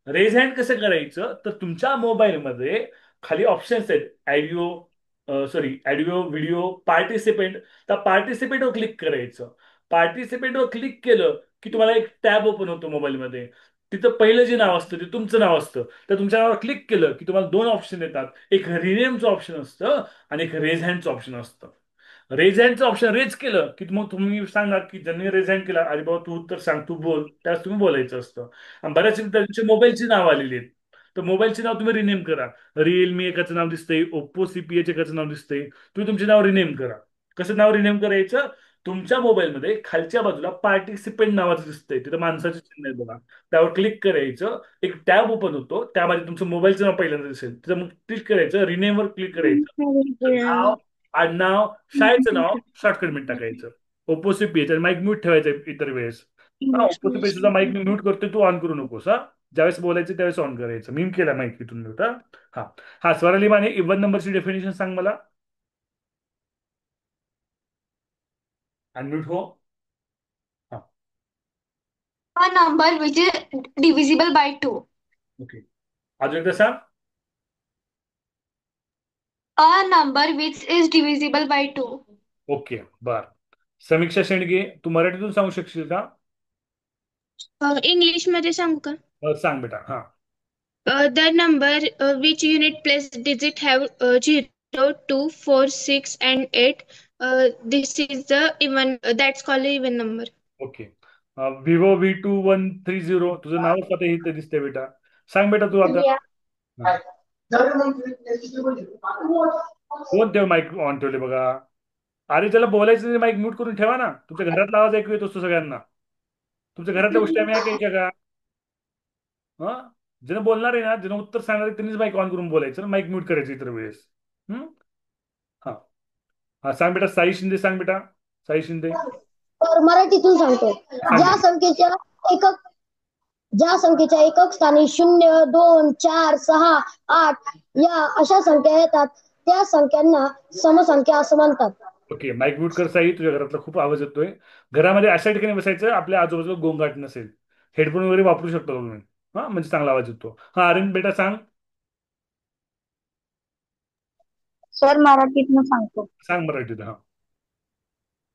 रेज हँड कसं करायचं, तर तुमच्या मोबाईलमध्ये खाली ऑप्शन्स आहेत, ऑडिओ व्हिडिओ पार्टिसिपेंट. त्या पार्टिसिपेंटवर क्लिक करायचं. पार्टिसिपेंटवर क्लिक केलं की तुम्हाला एक टॅब ओपन होतो मोबाईलमध्ये. तिथं पहिलं जे नाव असतं ते तुमचं नाव असतं. तर तुमच्या नावावर क्लिक केलं की तुम्हाला दोन ऑप्शन येतात, एक रिनेमचं ऑप्शन असतं आणि एक रेज हँडचं ऑप्शन असतं. रेज हँडचं ऑप्शन रेज केलं की मग तुम्ही सांगणार की ज्यांनी रेज हँड केला, अरे बाबा तू उत्तर सांग, तू बोल, त्यास तुम्ही बोलायचं असतं. आणि बऱ्याच त्यांची मोबाईलची नाव आलेली आहेत. तर मोबाईलचे नाव तुम्ही रिनेम करा. रिअलमी एकाचं नाव दिसतंय, ओप्पो सीपीएच एकाचं नाव दिसतंय. तुम्ही तुमचे नाव रिनेम करा. कसं नाव रिनेम करायचं? तुमच्या मोबाईलमध्ये खालच्या बाजूला पार्टिसिपेंट नावाचं दिसतंय, तिथं माणसाचं चिन्ह आहे बघा. त्यावर क्लिक करायचं. एक टॅब ओपन होतो, त्यामध्ये तुमचं मोबाईलचं नाव पहिल्यांदा दिसेल, तिथं मग क्लिक करायचं, रिनेमवर क्लिक करायचं. नाव, आडनाव, शाळेचं नाव शॉर्टकट मध्ये टाकायचं. ओप्पो सीपीएच आणि माईक म्यूट ठेवायचं इतर वेळेस. हा, ओप्पो सीपीएचचा माईक मी म्यूट करतोय, तू ऑन करू नकोस हा. ज्यावेळेस बोलायचं त्यावेळेस ऑन करायचं. मी केला माईक इथून म्यूट. हा. हा. हा, स्वराली माने इव्हन नंबरची डेफिनेशन सांग मला. अनम्यूट हो. हा. A number which is divisible by 2. Okay. अजून एकदा सांग. A number which is divisible by 2. Okay. बर. समीक्षा शेंडगे, तू मराठीतून सांगू शकशील का? इंग्लिश मध्ये सांगू का? सांग बेटा. हा. The number which unit place digit have 0, 2, 4, 6 and 8. This is the even that's called even number. Okay. Vivo V2130, तुझं नावच आता इथे दिसतंय बेटा. सांग बेटा तू आता. हा. कोण ठेव माईक ऑन ठेवले बघा. अरे त्याला बोलायचं माईक म्यूट करून ठेवा ना. तुमच्या घरातला आवाज ऐकू येत असतो सगळ्यांना. तुमच्या घरातल्या गोष्टी आम्ही ऐकायच्या का? हा. ज्यानं बोलणार आहे ना, ज्यानं उत्तर सांगणार आहे त्यांनीच माईक ऑन करून बोलायचं, माईक म्यूट करायचं इतर वेळेस. हम्म? हा. हा, सांग बेटा. साई शिंदे सांग बेटा. साई शिंदे. तर मराठीतून सांगतो. सांग ज्या बेटा. संख्येच्या एकक ज्या संख्येच्या एकक स्थानी 0, 2, 4, 6, 8 या अशा संख्या येतात त्या संख्यांना समसंख्या असं म्हणतात. ओके. माईक म्यूट कर साई, तुझ्या घरातला खूप आवाज येतोय. घरामध्ये अशा ठिकाणी बसायचं आपल्या आजूबाजूला गोंगाट नसेल. हेडफोन वगैरे वापरू शकतो तुम्ही. हा, म्हणजे चांगला आवाज येतो. हा, अरविंद बेटा सांग. सर मराठीतून सांगतो. सांग मराठीत. हा.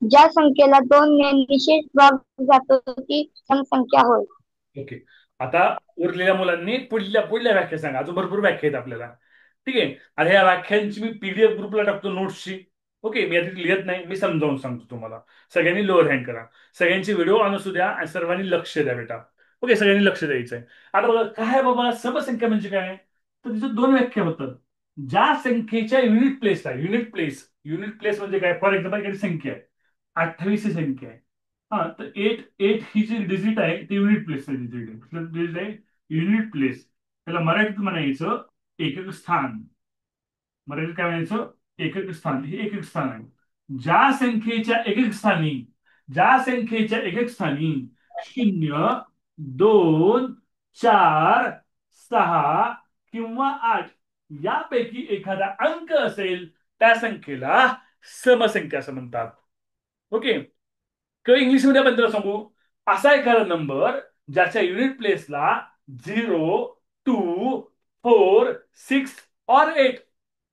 ज्या संख्येला 2 ने निषेध भाग जातो ती समसंख्या होय. ओके. आता उरलेल्या मुलांनी पुढल्या पुढल्या व्याख्या सांगा. अजून भरपूर व्याख्या आहेत आपल्याला. ठीक आहे. आणि ह्या व्याख्यांची मी पीडीएफ ग्रुपला टाकतो नोट्सची. ओके. मी आधी लिहित नाही, मी समजावून सांगतो तुम्हाला. सगळ्यांनी लोअर हँड करा. सगळ्यांची व्हिडिओ ऑन असू द्या आणि सर्वांनी लक्ष द्या बेटा. ओके. सगळ्यांनी लक्ष द्यायचंय. आता बघा काय बाबा समसंख्या म्हणजे काय, तर तिचं दोन व्याख्या होतात. ज्या संख्येच्या युनिट प्लेस आहे, युनिट प्लेस म्हणजे काय, फॉर एक्झाम्पल एखादी संख्या आहे, 28 ही संख्या आहे. हा, तर एट एट ही जी डिजिट आहे ती युनिट प्लेस डिजिट आहे. युनिट प्लेस त्याला मराठीत म्हणायचं एकक स्थान. मराठीत काय म्हणायचं? एकक स्थान हे एकक स्थान आहे. ज्या संख्येच्या एकक स्थानी 0, 2, 4, 6 किंवा 8 यापैकी एखादा अंक असेल त्या संख्येला समसंख्या असं म्हणतात. ओके. किंवा इंग्लिशमध्ये आपण त्याला सांगू, असा एखादा नंबर ज्याच्या युनिट प्लेसला 0, 2, 4, 6 और 8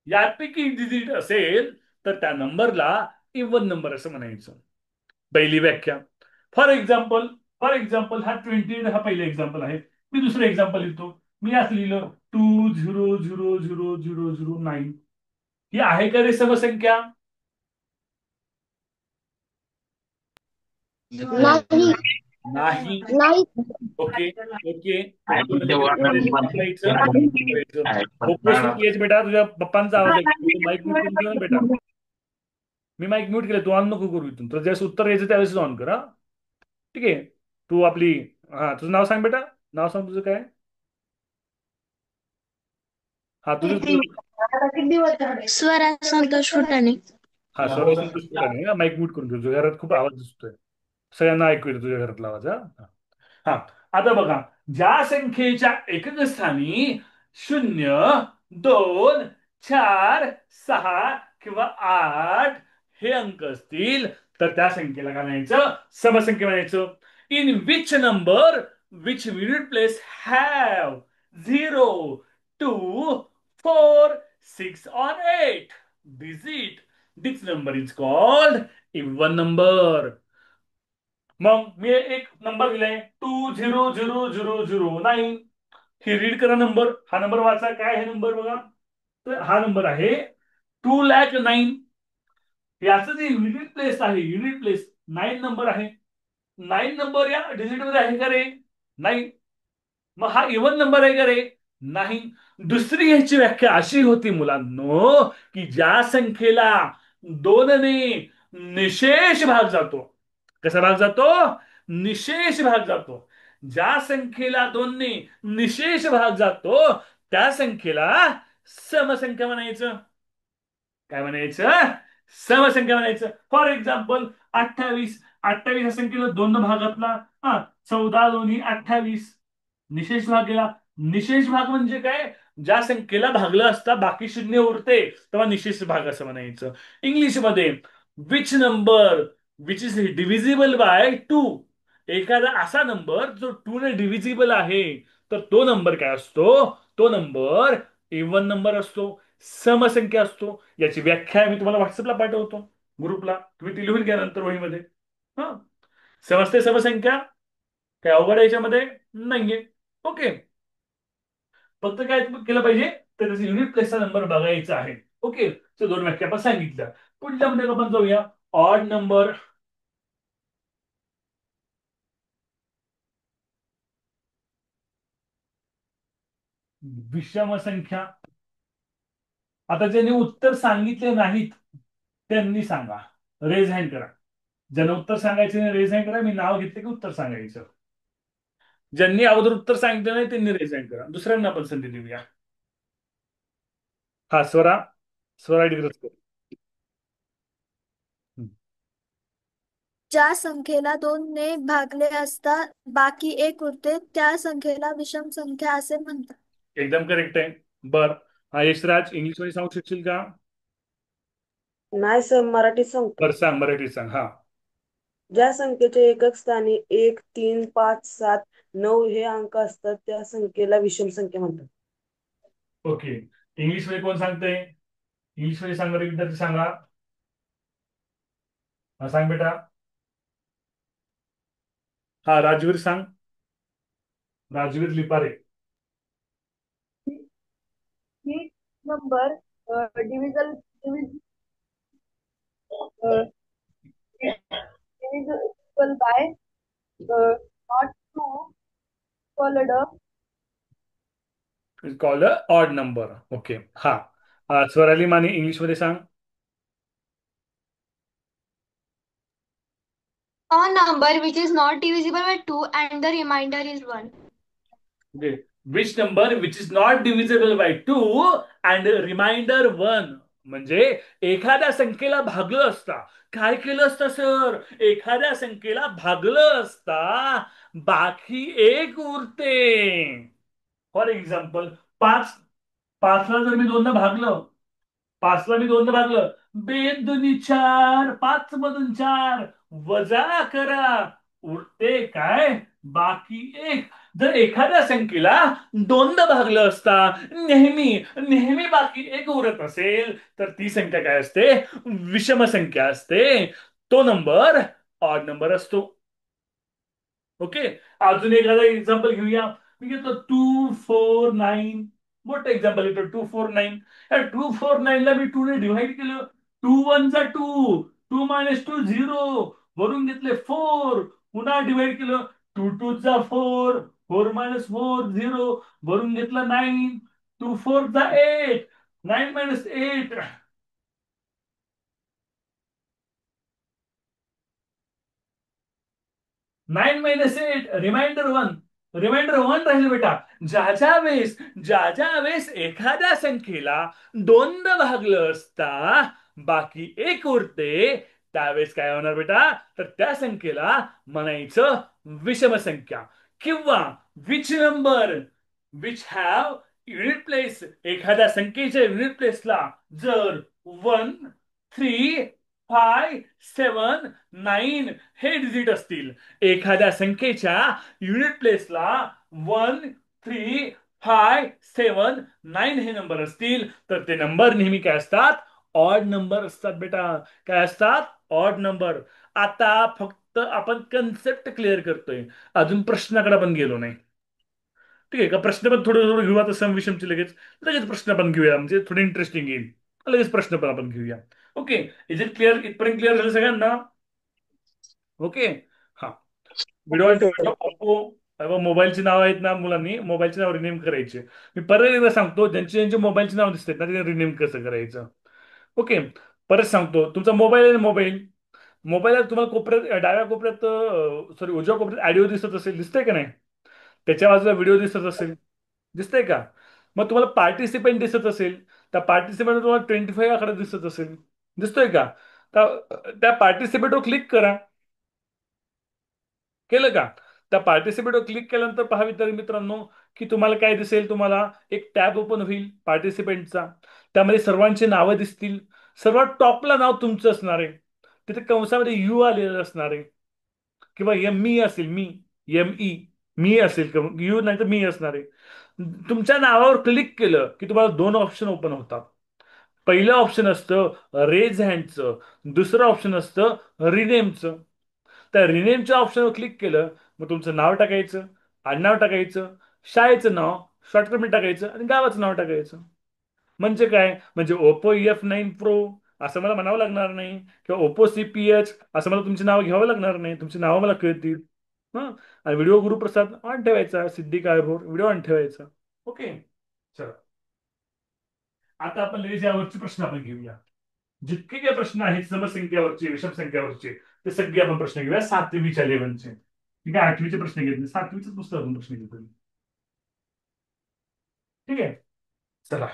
यापैकी डिजिट असेल तर त्या नंबरला इवन नंबर असं म्हणायचं. पहिली व्याख्या. फॉर एक्झाम्पल फॉर एक्झाम्पल हा 28 हा पहिला एक्झाम्पल आहे. मी दुसरं एक्झाम्पल लिहितो. मी असं लिहिलं 2, 0, 0, 0, 0, 0, 9. ही आहे का रे समसंख्या? नाही. नाही. नाही. ओके. ओके. याच्यामध्ये करायचं आणि करायचं. हो, प्रश्न येच बेटा, तुझ्या पप्पांचा आवाज आहे, माईक म्यूट करून ठेव ना बेटा. मी माईक म्यूट केलं, तू ऑन नको करू इथून. तर ज्यावेळेस उत्तर यायचं त्यावेळेस ऑन कर. हा, ठीक आहे. तू आपली, हा, तुझं नाव सांग बेटा. नाव सांग तुझं काय. हा, तुझं तुझं स्वरा संतोष फुटाणे. हा, सर्व संतोष कुठे माईक म्यूट करून ठेव. तुझ्या घरात खूप आवाज दिसतोय. सगळ्यांना ऐकू येतो तुझ्या घरातला आवाज. हा. हा. आता बघा, ज्या संख्येच्या एकक स्थानी 0, 2, 4, 6 किंवा 8 हे अंक असतील तर त्या संख्येला काय म्हणायचं? समसंख्या म्हणायचं. In which number which unit place have 0, 2, 4, 6 or 8 digit, this number is called even number. मग मी एक नंबर दिलाय 2, 0, 0, 0, 0, 9. ही रीड करा नंबर. हा नंबर वाचा. काय हे नंबर बघा. तर हा नंबर आहे 2,09,000. याचं जे युनिट प्लेस आहे, युनिट प्लेस 9 नंबर आहे. 9 नंबर या डिजिट मध्ये आहे का रे? नाही. मग हा इवन नंबर आहे का रे? नाही. दुसरी ह्याची व्याख्या अशी होती मुलांनो, की ज्या संख्येला 2ने निशेष भाग जातो. कसा भाग जातो? निशेष भाग जातो. ज्या संख्येला 2ने निशेष भाग जातो त्या संख्येला समसंख्या म्हणायचं. काय म्हणायचं? समसंख्या म्हणायचं. For example 28. 28 या संख्येला 2 भागातला, हा, 14, 2, 28 निशेष भाग गेला. निशेष भाग म्हणजे काय? ज्या संख्येला भागलं असता बाकी शून्य उरते तेव्हा निशेष भाग असं म्हणायचं. इंग्लिशमध्ये which number which is divisible by 2. एखादा असा नंबर जो 2 ने डिव्हिजिबल आहे तर तो नंबर काय असतो? तो नंबर इवन नंबर असतो, समसंख्या असतो. याची व्याख्या मी तुम्हाला व्हॉट्सअपला पाठवतो ग्रुपला, तुम्ही ती लिहून घ्या नंतर वहीमध्ये. हा, समजते समसंख्या? काय अवघड आहे याच्यामध्ये? नाहीये. ओके. फक्त काय केलं पाहिजे तर त्याचा युनिट प्लेसचा नंबर बघायचा आहे. ओके. तर 2 व्याख्या आपण सांगितल्या. पुढल्या मध्ये आपण जाऊया. Odd number. विषम संख्या. आता ज्यांनी उत्तर सांगितले नाहीत त्यांनी सांगा. रेज हँड करा. ज्यांना उत्तर सांगायचे रेज हँड करा. मी नाव घेतले की उत्तर सांगायचं. ज्यांनी अगोदर उत्तर सांगितलं नाही त्यांनी रेज हँड करा. दुसऱ्यांना आपण संधी देऊया. हा, स्वरा. स्वरा डिग्रज कर. ज्या संख्येला 2 ने भागले असता बाकी एक उरते त्या संख्येला विषम संख्या असे म्हणतात. एकदम करेक्ट आहे. बर. हा, यशराज इंग्लिश मध्ये सांगू शकशील का? नाही सर, मराठीत सांगतो. बरं सांग, मराठीत सांग. हा. ज्या संख्येच्या एकक स्थानी 1, 3, 5, 7, 9 हे अंक असतात त्या संख्येला विषम संख्या म्हणतात. ओके. इंग्लिश मध्ये कोण सांगतंय? इंग्लिश मध्ये सांगणारे विद्यार्थी सांगा. हा, सांग बेटा. हा, राजवीर सांग. राजवीर लिपारे. ही number divisible divisible by not two called a call a odd number. Okay. हा. स्वराली माने इंग्लिश मध्ये सांग. A number which is not divisible by 2 and the remainder is 1. Okay. Which number which is not divisible by 2 and remainder 1. म्हणजे एखाद्या संख्येला भागलं असता, काय केलं असतं सर, एखाद्या संख्येला भागलं असता बाकी एक उरते. फॉर एक्झाम्पल, पाच, पाचला जर मी दोनदा भागलं, पाचला मी दोनदा भागलं, बेन दुनी चार, पाच मधून चार वजा करा, उरते काय, बाकी एक. जर एखाद्या संख्येला दोनदा भागलं असता, नेहमी नेहमी बाकी एक उरत असेल, तर ती संख्या काय असते, विषम संख्या असते. तो नंबर ऑड नंबर असतो. ओके. अजून एखादा एक्झाम्पल घेऊया. मी घेतो 249. मोठं एक्झाम्पल येतो 249. या 249 ला मी 2 ने डिव्हाइड केलं. 2 1 2, 2 - 2 0, वरून घेतले 4, पुन्हा डिव्हाइड केलं. 2 2 4, 4 - 4 0, वरून घेतलं 9, 2 4 8, 9 - 8, 9 - 8, रिमाइंडर 1 राहील बेटा. ज्या वेळेस एखाद्या संख्येला दोनदा भागलं असता बाकी एक उरते, त्यावेळेस काय होणार बेटा, तर त्या संख्येला म्हणायचं विषम संख्या. किंवा which number which have unit place, एखाद्या संख्येच्या युनिट प्लेसला जर 1 3 5 7 9 हे डिजिट असतील, एखाद्या संख्येच्या युनिट प्लेसला 1 3 5 7 9 हे नंबर असतील, तर ते नंबर नेहमी काय असतात, ऑड नंबर असतात बेटा. काय असतात, ऑड नंबर. आता फक्त आपण कन्सेप्ट क्लिअर करतोय, अजून प्रश्नाकडे आपण गेलो नाही. ठीक आहे का, प्रश्न पण थोडं थोडं घेऊ आता, सम विषमचे लगेच लगेच प्रश्न पण घेऊया, म्हणजे थोडे इंटरेस्टिंग येईल. लगेच प्रश्न पण आपण घेऊया. ओके. इज इट क्लिअर, इथपर्यंत क्लिअर झालं सगळ्यांना? ओके. हा. Video okay on sir. Oppo मोबाईलची नाव आहेत ना, मुलांनी मोबाईलची नाव रिनेम करायचे. मी परत एकदा सांगतो, ज्यांचे ज्यांचे मोबाईलचे नाव दिसतात ना, ते रिनेम कसं करायचं. ओके. परत सांगतो, तुमचा मोबाईल आहे, मोबाईल मोबाईलला तुम्हाला कोपऱ्यात, डाव्या कोपऱ्यात, सॉरी उजव्या कोपऱ्यात ऑडिओ दिसत असेल, दिसतंय का नाही, त्याच्या बाजूला व्हिडिओ दिसत असेल, दिसतंय का, मग तुम्हाला पार्टिसिपेंट दिसत असेल, त्या पार्टिसिपेंट तुम्हाला 25 आकडा दिसत असेल, दिसतोय का, त्या पार्टिसिपेटवर क्लिक करा. केलं का? त्या पार्टिसिपेटवर क्लिक केल्यानंतर पहा मित्रांनो, की तुम्हाला काय दिसेल, तुम्हाला एक टॅब ओपन होईल पार्टिसिपेंटचा. त्यामध्ये सर्वांची नावं दिसतील. सर्वात टॉपला नाव तुमचं असणार आहे, तिथे कंसामध्ये यू आलेलं असणार आहे, किंवा एम मी असेल, मी मी असेल, यू नाही तर मी असणार आहे. तुमच्या नावावर क्लिक केलं की तुम्हाला दोन ऑप्शन ओपन होतात. पहिलं ऑप्शन असतं रेज हँडचं, दुसरं ऑप्शन असतं रिनेमचं. त्या रिनेमच्या ऑप्शनवर क्लिक केलं, मग तुमचं नाव टाकायचं, आडनाव टाकायचं, शाळेचं नाव, शॉर्टकट टाकायचं आणि गावाचं नाव टाकायचं. म्हणजे काय, म्हणजे ओप्पो F9 Pro असं मला म्हणावं लागणार नाही, किंवा ओप्पो CPH असं मला तुमची नावं घ्यावं लागणार नाही, तुमची नावं मला कळतील. हा. आणि व्हिडिओ गुरुप्रसाद ऑन ठेवायचा, सिद्धी काळभोर व्हिडिओ ऑन ठेवायचा. ओके. चला, आता आपण लगेच यावरचे प्रश्न आपण घेऊया. जितके काही प्रश्न आहेत समसंख्यावरचे, विषम संख्यावरचे, ते सगळे आपण प्रश्न घेऊया 7वीच्या लेव्हलचे. ठीक आहे, 8वीचे प्रश्न घेतले, 7वीच पुस्तकातून प्रश्न घेतले. ठीक आहे. चला,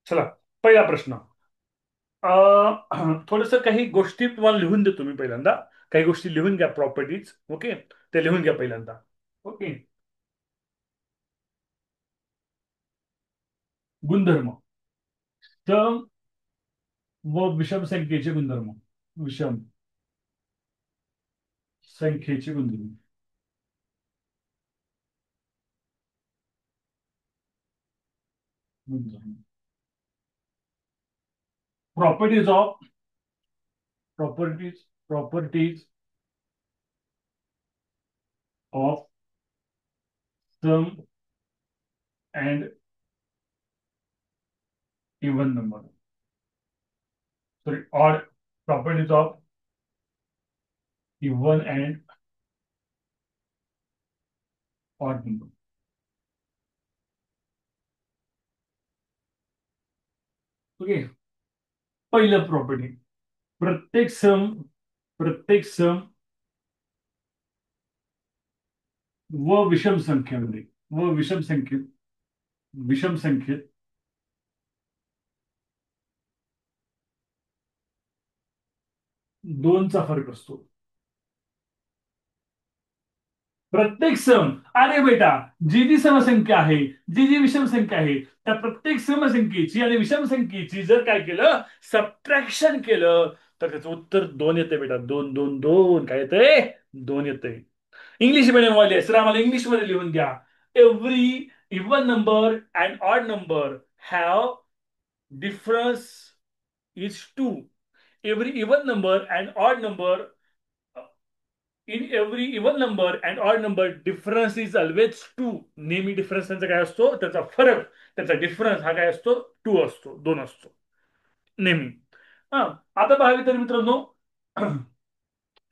चला, पहिला प्रश्न. थोडस काही गोष्टी तुम्हाला लिहून देतो मी पहिल्यांदा. काही गोष्टी लिहून घ्या, प्रॉपर्टीज. ओके. ते लिहून घ्या पहिल्यांदा. ओके. गुणधर्म, सम व विषम संख्येचे गुणधर्म. विषम संख्येचे गुणधर्म. गुणधर्म. प्रॉपर्टीज ऑफ प्रॉपर्टीज ऑफ सम and even number. Sorry, odd. Properties of even and odd number. Okay. पहिलं प्रॉपर्टी, प्रत्येक सम व विषम संख्येमध्ये व विषम संख्येत दोनचा फरक असतो. प्रत्येक सम, अरे बेटा, जी जी समसंख्या आहे, जी जी विषम संख्या आहे, त्या प्रत्येक समसंख्येची आणि विषम संख्येची जर काय केलं, सबट्रॅक्शन केलं, तर त्याचं उत्तर दोन येते बेटा. दोन दोन दोन काय येतंय? दोन येते. इंग्लिश मीडियम वाले सर आम्हाला इंग्लिश मध्ये लिहून द्या. Every even number and odd number have difference is two. Every even number and odd number, in every even number and odd number difference is always two. नेहमी difference त्यांचा काय असतो, त्याचा फरक, त्याचा डिफरन्स हा काय असतो, टू असतो, दोन असतो नेहमी. हा, आता पहा तर मित्रांनो,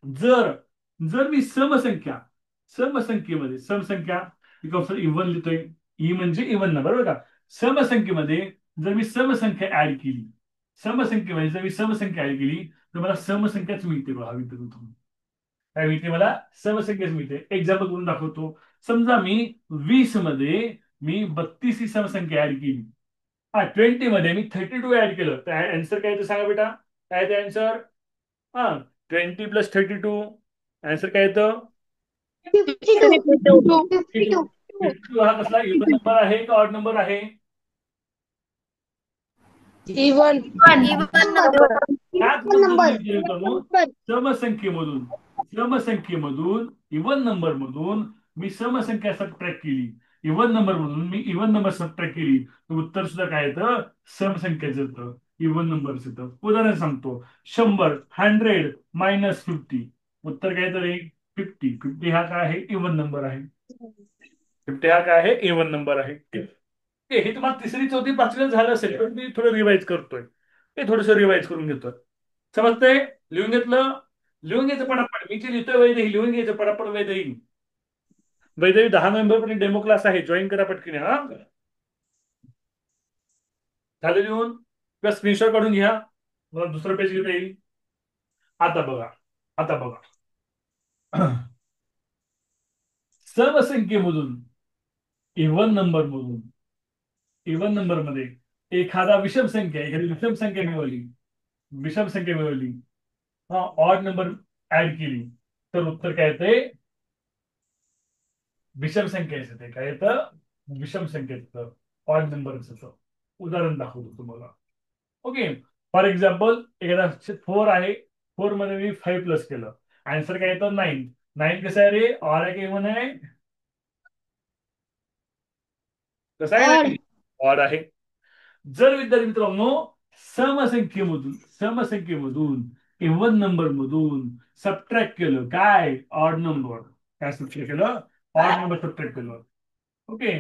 जर जर मी समसंख्या इव्हन लिहितोय, ई म्हणजे इव्हन नंबर बरं का. समसंख्येमध्ये जर मी समसंख्या ऍड केली, समसंख्येमध्ये जर मी समसंख्या ऍड केली, तर मला समसंख्याच मिळते बघा मित्रांनो. काय मिळते मला? समसंख्याच मिळते. एक्झाम्पल करून दाखवतो. समजा मी 20 मध्ये मी 32 ही समसंख्या ऍड केली. हा, 20 मध्ये मी 32 ऍड केलं, तर आन्सर काय येतं सांगा बेटा? काय येतं आन्सर? हा, 20 प्लस 32, आन्सर काय येतं? 52. 52. 52 हा कसला इव्हन नंबर आहे का ऑड नंबर आहे? इवन. Even number. नंबर. त्याच नंबर. पद्धतीने केलं करून समसंख्येमधून समसंख्येमधून इव्हन नंबर मधून मी समसंख्या सबट्रॅक्ट केली, इव्हन नंबर मधून मी इव्हन नंबर सबट्रॅक्ट केली, तर उत्तर सुद्धा काय येतं? समसंख्याचं येतं, इव्हन नंबरच येतं. उदाहरण सांगतो. 100 -50, उत्तर काय येतं रे? 50. 50 हा काय आहे? इव्हन नंबर आहे. 50 हा काय आहे? इव्हन नंबर आहे. हे तुम्हाला तिसरी चौथी पाचवीला झालं असेल, पण मी थोडं रिवाईज करतोय. हे थोडंसं रिवाईज करून घेतोय. समजतंय? लिहून घेतलं? लिहून घ्यायचं पटापट. मी जे लिहितोय वैदेही लिहून घ्यायचं पटापट. वैदेही वैदेही 10 नोव्हेंबर पर्यंत डेमो क्लास आहे, जॉईन करा पटकीने. हा, झालं लिहून? किंवा स्क्रीनशॉट काढून घ्या, मला दुसरं पेज घेता येईल. आता बघा, आता बघा. समसंख्येमधून इव्हन नंबर मधून इव्हन नंबर मध्ये एखादा विषम संख्या, एखादी विषम संख्या मिळवली, हा, ऑड नंबर ऍड केली, तर उत्तर काय येते? विषम संख्येचं. ते काय येतं? विषम संख्येचं, ऑड नंबरच येतं. उदाहरण दाखवतो तुम्हाला. ओके, फॉर एक्झाम्पल, एखादा 4 आहे, 4 मध्ये मी 5 प्लस केलं, आन्सर काय येतं? 9. 9 कसं आहे रे? ऑड आहे की इव्हन आहे? कसं आहे ऑड. रे? ऑड आहे. जर विद्यार्थी मित्रांनो समसंख्येमधून इव्हन नंबर मधून सबट्रॅक्ट केलं, काय? Odd number. काय सबट्रॅक्ट केलं? ऑड नंबर सबट्रॅक्ट केलं. ओके,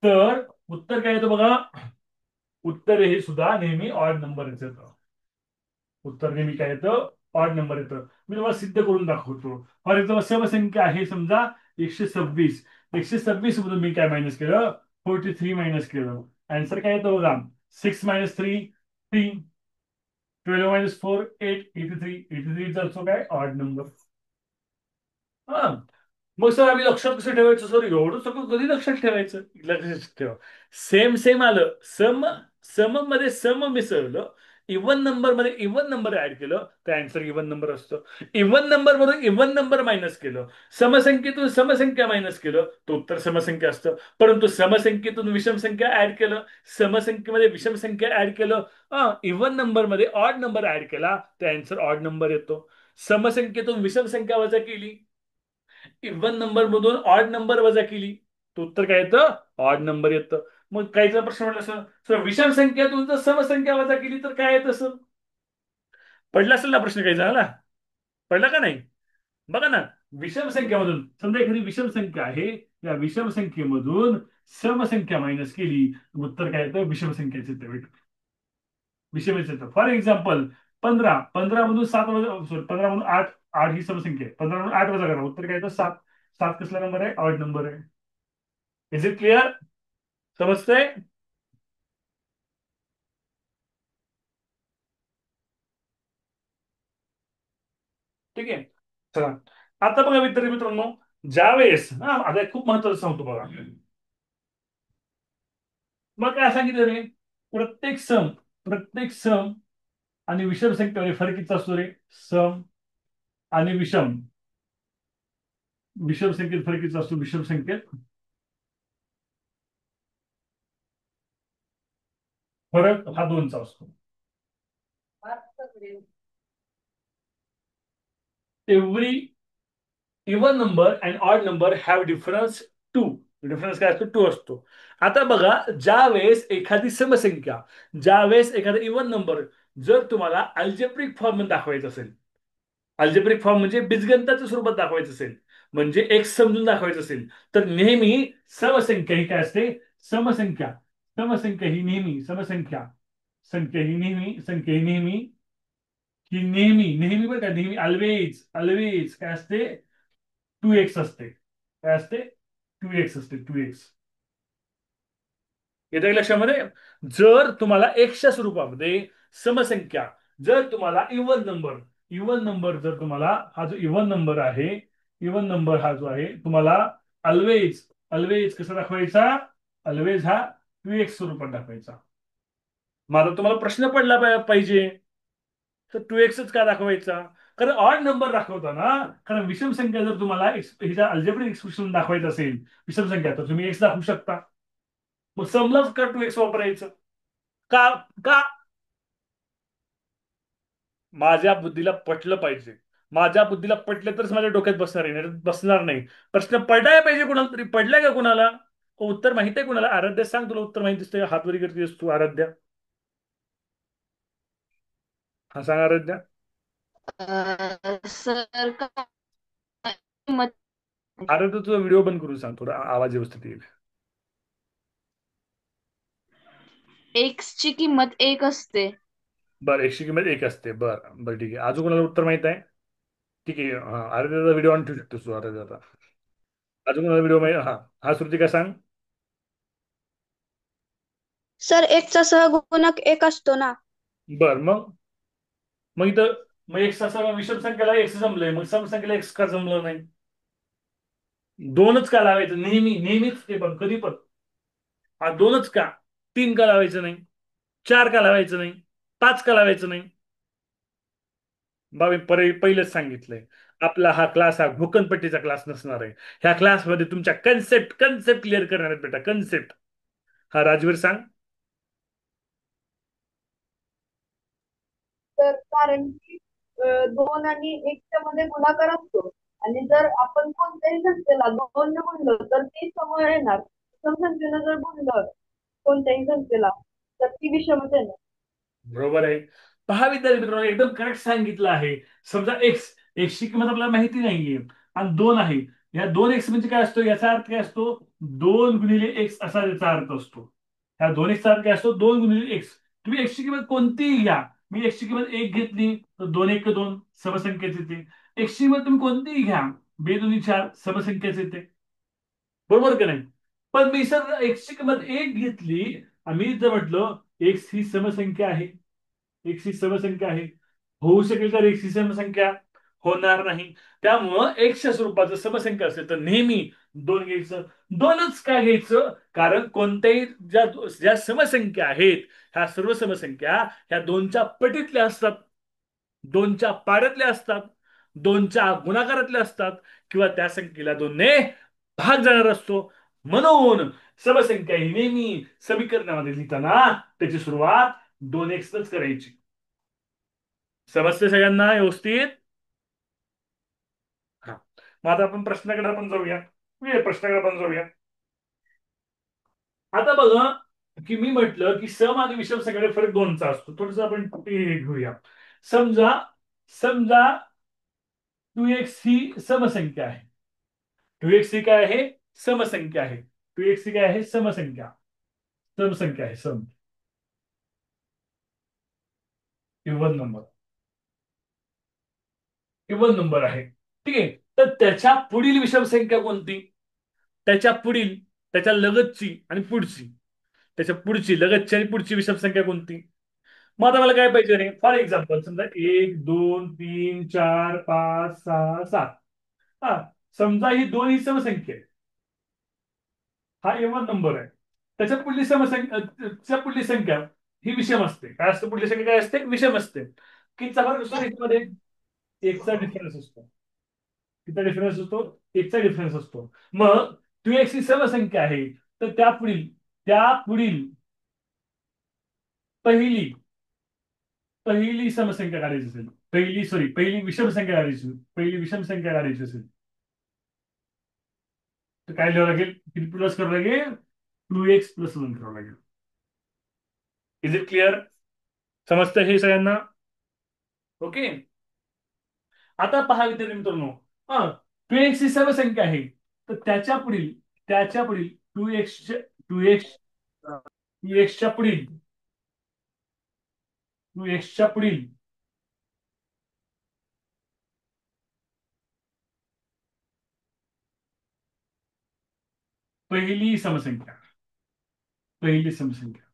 तर उत्तर काय येतं बघा? उत्तर हे सुद्धा नेहमी ऑड नंबरच येतं. उत्तर नेहमी काय येतं? ऑड नंबर येतं. मी तुम्हाला सिद्ध करून दाखवतो. फॉर एक्झाम्पल, समसंख्या आहे समजा 126. 126 मधून मी काय मायनस केलं? 43 मायनस केलं. आन्सर काय येतं बघा? 6 - 3 3, 12 - 4 8, 83. 83 इज ऑल्सो काय? Odd number. हा, मग सर आम्ही लक्षात कसं ठेवायचं सर? एवढं सगळं कधी लक्षात ठेवायचं? लक्षात ठेवा. सेम सेम आलं. सम मध्ये सम मिसळलं, इव्हन नंबर मध्ये इव्हन नंबर ऍड केलं, तर आन्सर इव्हन नंबर असतं. इव्हन नंबर मधून इव्हन नंबर मायनस केलं, समसंख्येतून समसंख्या मायनस केलं, तर उत्तर समसंख्या असतं. परंतु समसंख्येतून विषम संख्या ऍड केलं, समसंख्येमध्ये विषम संख्या ऍड केलं, इव्हन नंबर मध्ये ऑड नंबर ऍड केला, तर आन्सर ऑड नंबर येतो. समसंख्येतून विषम संख्या वजा केली, इव्हन नंबर मधून ऑड नंबर वजा केली, तर उत्तर काय येतं? ऑड नंबर येतं. मग काहीचा प्रश्न म्हटलं सर, सर विषम संख्येतून जर समसंख्या वजा केली तर काय येतं सर? पडला असेल ना प्रश्न काही झाला? पडला का नाही? बघा ना, विषम संख्येमधून समजा एखादी विषम संख्या आहे, या विषम संख्येमधून समसंख्या मायनस केली, तर उत्तर काय येतं? विषम संख्येचं येतं बेटा. विषमच येतं. फॉर एक्झाम्पल, 15 मधून 7 वजा, सॉरी, 15 मधून 8, 8 ही समसंख्या आहे, 15 मधून 8 वजा करा, उत्तर काय येतं? 7. 7 कसला नंबर आहे? ऑड नंबर आहे. Is it clear? समजतंय? ठीक आहे, चला. आता बघा विद्यार्थी मित्रांनो, ज्यावेळेस आता खूप महत्वाचं सांगतो बघा. मग काय सांगितलं रे, प्रत्येक सम आणि विषम संख्येमध्ये फरक किती असतो रे. सम आणि विषम संख्येत फरक किती असतो. विषम संख्येत फरक हा 2चा असतो. Every even number and odd number have difference two. Difference काय असतो. 2 असतो. आता बघा, ज्या वेळेस एखादा इवन नंबर जर तुम्हाला अल्जेब्रिक फॉर्म दाखवायचा असेल, अल्जेब्रिक फॉर्म म्हणजे बीजगणिताच्या स्वरूपात दाखवायचं असेल, म्हणजे एक्स समजून दाखवायचं असेल, तर नेहमी समसंख्या ही काय असते. समसंख्या समसंख्या ही नेहमी समसंख्या संख्या ही नेहमी बरं का, नेहमी ऑलवेज ऑलवेज काय असते. 2x असते. काय असते. 2x असते. 2x येतं का लक्षामध्ये. जर तुम्हाला एक्सच्या स्वरूपामध्ये समसंख्या, जर तुम्हाला इवन नंबर जर तुम्हाला हा जो इवन नंबर आहे, इवन नंबर हा जो आहे तुम्हाला ऑलवेज ऑलवेज कसा दाखवायचा. ऑलवेज हा 2x स्वरूपात दाखवायचा. माझा तुम्हाला प्रश्न पडला पाहिजे, तर 2x का दाखवायचा. कारण ऑड नंबर दाखवताना, कारण विषम संख्या जर तुम्हाला हिचा अल्जेब्रिक एक्सप्रेशन दाखवायचं असेल विषम संख्या, तर तुम्ही एक्स दाखवू शकता. मग समलाच का 2x वापरायचं. का का माझ्या बुद्धीला पटलं पाहिजे. माझ्या बुद्धीला पटलं तरच माझ्या डोक्यात बसणार आहे, नाहीतर बसणार नाही. प्रश्न पडलाय पाहिजे कुणाला तरी. पडलाय का कुणाला. उत्तर माहित आहे कुणाला. आराध्या सांग, तुला उत्तर माहिती दिसतंय, हातवरी करतेस तू आराध्या. हा सांग आराध्या. सर काय किंमत आराध्या तुझा व्हिडिओ बंद करून सांग, थोडा आवाज व्यवस्थित येईल. एक्स ची किंमत 1 असते. बरं, 100 किंमत 1 असते. बरं बरं, ठीक आहे. अजून कोणाला उत्तर माहित आहे. ठीक आहे, हा आराध्याचा व्हिडिओ ऑन ठेवू शकतोस तू आराध्याचा. अजून कोणाला व्हिडिओ माहिती. हा हा श्रुती काय सांग. सर एकचा सहगुणक 1 असतो ना. बरं मग मग इथं मग एक्स असा विषम संख्येला एक्स जमलंय, मग समसंख्येला एक्स का जमलं नाही. 2च का लावायचं नेहमीच, ते पण कधी पण. हा 2च का. 3 का लावायचं नाही. 4 का लावायचं नाही. 5 का लावायचं नाही. बाबा पहिलेच सांगितलंय, आपला हा क्लास हा भूकंपट्टीचा क्लास नसणार आहे. ह्या क्लासमध्ये तुमच्या कन्सेप्ट कन्सेप्ट क्लिअर करणार आहेत बेटा, कन्सेप्ट. हा राजवीर सांग. तर कारण की 2 आणि 1च्या मध्ये गुणाकार असतो, आणि जर आपण कोणत्याही संख्येला 2 ने गुणलं तर ती समोर येणार. समसंख्येनं जर गुणलं कोणत्याही संख्येला तर ती विषमच येणार. बरोबर आहे. पहा विद्यार्थी मित्रांनो, एकदम करेक्ट सांगितलं आहे. समजा एक्सची किंमत आपल्याला माहिती नाहीये आणि 2 आहे. या 2x म्हणजे काय असतो, याचा अर्थ काय असतो. 2 गुणिले x असा याचा अर्थ असतो. ह्या 2x चा अर्थ काय असतो. 2 गुणिले x. तुम्ही एक्सची किंमत कोणतीही घ्या. मी एक्सची किंमत 1 घेतली तर 2 1 2 समसंख्येच येते. एक्सची किंमत तुम्ही कोणतीही घ्या, 2 2 4 समसंख्येच येते. बरोबर का नाही. पण मी सर एक्सची किंमत 1 घेतली आणि मी जर म्हटलं एक्स ही समसंख्या आहे, एक्स ही समसंख्या आहे, होऊ शकेल तर एक्स ही समसंख्या होणार नाही. त्यामुळं एक्सच्या स्वरूपाचं समसंख्या असेल तर नेहमी 2 घ्यायचं. 2च का घ्यायचं. कारण कोणत्याही ज्या ज्या समसंख्या आहेत, ह्या सर्व समसंख्या ह्या 2च्या पटीतल्या असतात, 2च्या पाड्यातल्या असतात, 2च्या गुणाकारातल्या असतात, किंवा त्या संख्येला 2ने भाग जाणार असतो. म्हणून समसंख्या ही नेहमी समीकरणामध्ये लिहिताना त्याची सुरुवात 2x करायची. समजते सगळ्यांना व्यवस्थित. हा, मग आता आपण प्रश्नाकडे आपण जाऊया. आता बघा, की मी म्हटलं की सम आणि विषम संख्येमध्ये फरक 2चा असतो. थोडस आपण हे घेऊया. समजा समजा 2x ही समसंख्या आहे. 2x ही काय आहे. समसंख्या आहे. 2x ही काय आहे. समसंख्या आहे. इवन नंबर आहे. ठीक आहे. तर त्याच्या पुढील विषम संख्या कोणती. त्याच्या पुढील, त्याच्या लगतची आणि पुढची, त्याच्या पुढची लगतची आणि पुढची विषम संख्या कोणती. मग आता मला काय पाहिजे रे. फॉर एक्झाम्पल समजा 1 2 3 4 5 6 7. हा, समजा ही दोन ही समसंख्या आहे, हा एवन नंबर आहे, त्याच्या पुढली समसंख्या त्याच्या पुढली संख्या ही विषम असते. काय असतं पुढली संख्या? काय असते? विषम असते. कितीचा फरक असतो याच्यामध्ये? एकचा डिफरन्स असतो. किती डिफरन्स असतो? एकचा डिफरन्स असतो. मग 2x ही समसंख्या आहे, तर त्या पुढील पहिली पहिली समसंख्या काढायची असेल, पहिली विषम संख्या काढायची, पहिली विषम संख्या काढायची असेल तर काय लिहावं लागेल? किती प्लस करावं लागेल? 2x+1 करावं लागेल. Is it clear? समजतं हे सगळ्यांना? ओके. आता पहा विद्यार्थी मित्रांनो, हा 2x ही समसंख्या आहे, तर त्याच्या पुढील 2x च्या पुढील 2x च्या पुढील पहिली समसंख्या पहिली समसंख्या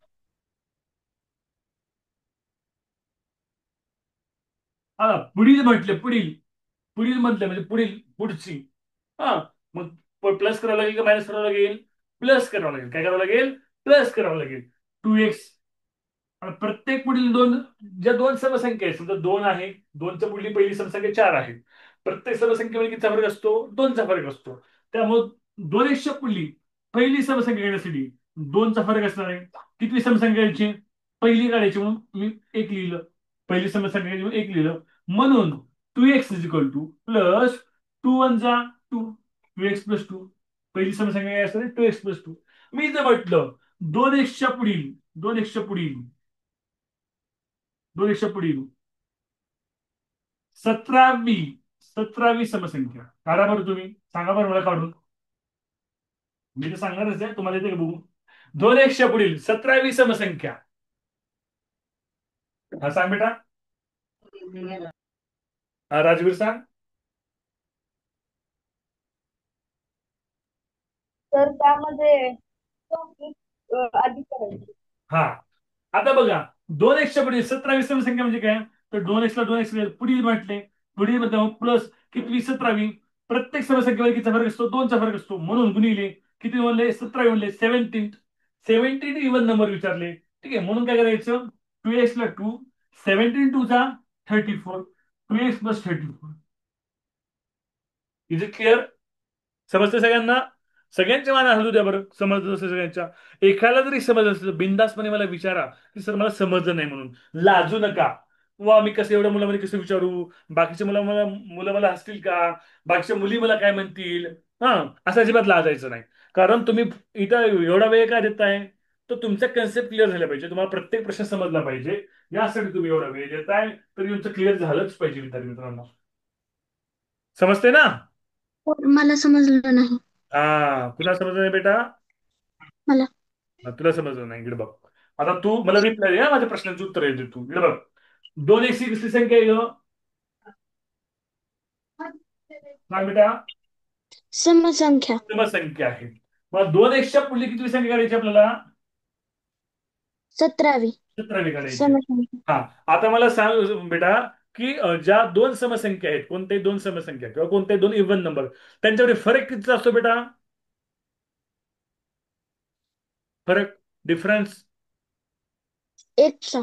हा पुढील म्हटले, पुढील म्हटले म्हणजे पुढची. हा मग प्लस करावं लागेल का मायनस करावं लागेल? प्लस करावं लागेल. काय करावं लागेल? प्लस करावं लागेल. 2x आणि प्रत्येक पुढील ज्या दोन समसंख्या आहेत, समजा दोन आहे, दोनच्या पुढली पहिली समसंख्या 4 आहे, प्रत्येक समसंख्येमध्ये कितीचा फरक असतो? 2चा फरक असतो. त्यामुळे 2x पुढली पहिली समसंख्या काढण्यासाठी 2चा फरक असणार आहे. कितवी समसंख्या घ्यायची? पहिली काढायची, म्हणून मी एक लिहिलं. पहिली समस्या घ्यायची म्हणून एक लिहिलं. म्हणून 2x is equal two plus 2 1 जा 2 2x+2. पहिली समस्या काय असते? 2x+2. मी जर म्हटलं 2x पुढील 2x पुढील 2x पुढील 17वी 17वी समसंख्या काढा बरं. तुम्ही सांगा बरं मला काढून. मी तर सांगणारच आहे, तुम्हाला येते का बघू? 2x पुढील 17वी समसंख्या. हा सांग बेटा. हा राजवीर सांग. तर त्यामध्ये 24 अधिक करायचे. हा आता बघा, 2x पुढील 17वी समसंख्या म्हणजे काय? तर 2x ला 2x पुढील म्हटले, पुढील म्हणजे प्लस कितवी? 17वी. प्रत्येक समसंख्येमध्ये कितीचा फरक असतो? 2चा फरक असतो, म्हणून गुणिले किती म्हणले? 17 म्हणले 17. 17 इव्हन नंबर विचारले, ठीक आहे, म्हणून काय करायचं? 2x ला 2, 17 2 जा 34, 2x+34. Is it clear? समजतं सगळ्यांना? सगळ्यांच्या मान हलू द्या बरं, समजलं असेल सगळ्यांच्या. एखादा जरी समजलं असेल बिंदासपणे मला विचारा की सर मला समजलं नाही म्हणून. लाजू नका. वा मी कसं एवढ्या मुलामध्ये कसं विचारू, बाकीचे मुलं मला हसतील का, बाकीच्या मुली मला काय म्हणतील? हा असं अजिबात लाजायचं नाही. कारण तुम्ही इथं एवढा वेळ काय देताय? तर तुमचा कन्सेप्ट क्लिअर झाला पाहिजे, तुम्हाला प्रत्येक प्रश्न समजला पाहिजे, यासाठी तुम्ही एवढा वेळ देताय. तरी तुमचं क्लिअर झालंच पाहिजे विद्यार्थी मित्रांनो. समजते ना? मला समजलं नाही. हा कुणा समजलं नाही बेटा? मला. तुला समजलं नाही, इकडे बघ. आता तू मला रिप्लाय दे, माझ्या प्रश्नांची उत्तर येते तू. इकडे बघ, 2x ही कसली संख्या आहे ग? सांग बेटा. समसंख्या. समसंख्या आहे. मग 2x च्या पुढली किती संख्या काढायची आपल्याला? 17वी 17वी काढायची. समसंख्या. हा आता मला सांग बेटा की ज्या दोन समसंख्या आहेत, कोणत्याही दोन समसंख्या किंवा कोणत्याही दोन इव्हन नंबर, त्यांच्यामध्ये फरक कितीचा असतो बेटा? फरक, डिफरन्स 1चा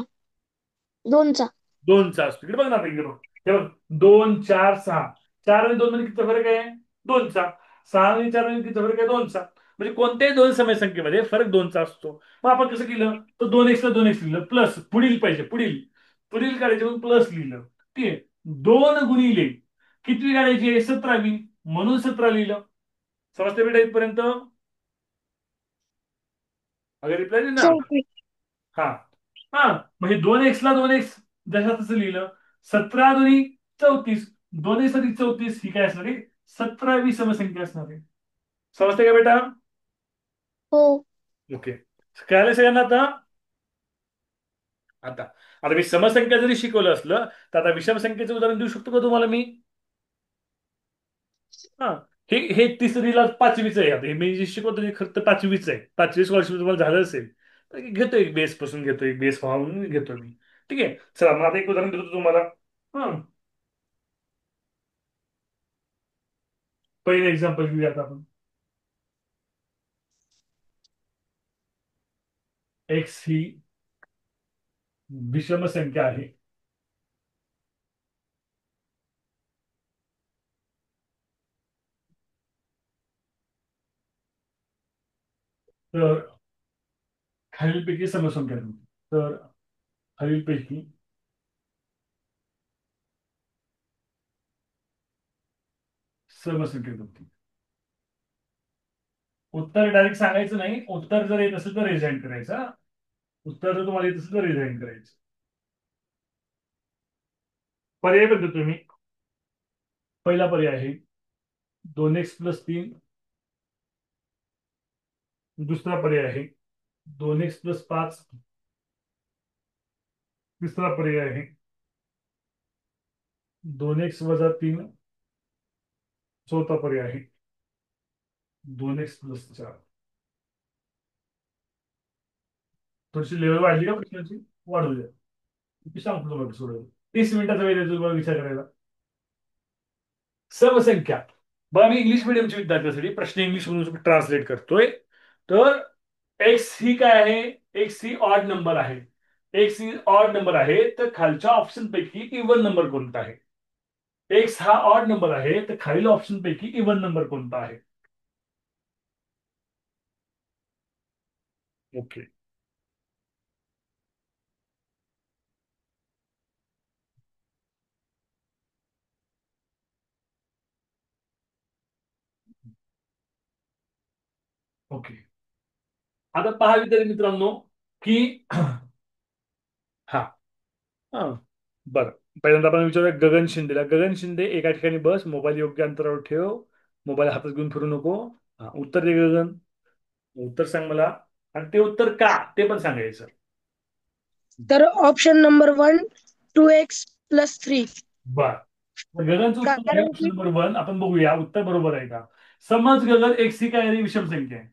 2चा 2चा असतो. इकडे बघ ना, इकडे बघ, हे बघ 2 4 6, 4 आणि 2 मध्ये किती फरक आहे? 2चा. 6 आणि 4 मध्ये किती फरक आहे? 2चा. म्हणजे कोणत्याही दोन समसंख्येमध्ये फरक 2चा असतो. मग आपण कसं केलं? तर 2x ला 2x लिहिलं, प्लस पुढील पाहिजे, पुढील पुढील काढायचे म्हणून प्लस लिहिलं, ठीक आहे. 2 गुणिले कितवी काढायची आहे? 17वी, म्हणून 17 लिहिलं. समजते बेटा इथपर्यंत? अगर रिप्लाय दे ना. 34. हा हा म्हणजे 2x ला 2x जसं तसं लिहिलं. 17 दुनी 34, 2x अधिक 34 ही काय असणार आहे? 17वी समसंख्या असणार आहे. समजते का बेटा? हो. ओके. कळालं सगळ्यांना आता? आता आता मी समसंख्या जरी शिकवलं असलं तर आता विषम संख्येचं उदाहरण देऊ शकतो का तुम्हाला मी? हा हे हे तिसरीला 5वीच आहे. आता हे मी जे शिकवतो ते खरं तर 5वीच आहे. 5वी स्कॉलरशिप तुम्हाला झालं असेल तर घेतो, एक बेस पासून घेतो, एक बेस व्हावा म्हणून घेतो मी. ठीक आहे, चला मग आता एक उदाहरण देतो तुम्हाला. हा पहिले एक्झाम्पल घेऊयात आपण. एक्स ही विषम संख्या आहे. तर खालीलपैकी समसंख्या कोणती? तर खालीलपैकी समसंख्या कोणती? उत्तर डायरेक्ट सांगायचं नाही. उत्तर जर येत असेल तर रिझाईन करायचं. उत्तर जर तुम्हाला येत असेल तर रिझाईन करायचं. पर्याय बघतो तुम्ही. पहिला पर्याय आहे 2x+3. दुसरा पर्याय आहे 2x+5. तिसरा पर्याय आहे 2x - 3. चौथा पर्याय आहे 2x+4. थोडीशी लेवल वाढली का प्रश्नाची? वाढू द्या. मी सांगतो तुम्हाला सोडवलं. 30 मिनिटाचा वेळ देतो तुम्हाला विचार करायला. समसंख्या. बघा, मी इंग्लिश मिडियमच्या विद्यार्थ्यांसाठी प्रश्न इंग्लिश मधून ट्रान्सलेट करतोय. तर एक्स ही काय आहे? एक्स ही ऑड नंबर आहे. एक्स ही ऑड नंबर आहे, तर खालच्या ऑप्शन पैकी इव्हन नंबर कोणता आहे? एक्स हा ऑड नंबर आहे, तर खालील ऑप्शन पैकी इव्हन नंबर कोणता आहे? ओके. ओके. आता पहा विद्यार्थी मित्रांनो की हा हा बरं. पहिल्यांदा आपण विचारूया गगन शिंदेला. गगन शिंदे, एका ठिकाणी बस, मोबाईल योग्य अंतरावर ठेव, मोबाईल हातात घेऊन फिरू नको. हा, उत्तर दे गगन. उत्तर सांग मला. आणि ते उत्तर का ते पण सांगायचं. तर ऑप्शन नंबर 1, 2x+3. बर. गगनचं उत्तर आहे कारण ऑप्शन की नंबर 1. आपण बघूया उत्तर बरोबर आहे का. समज गगन एक्स ही काय आहे? विषम संख्या आहे.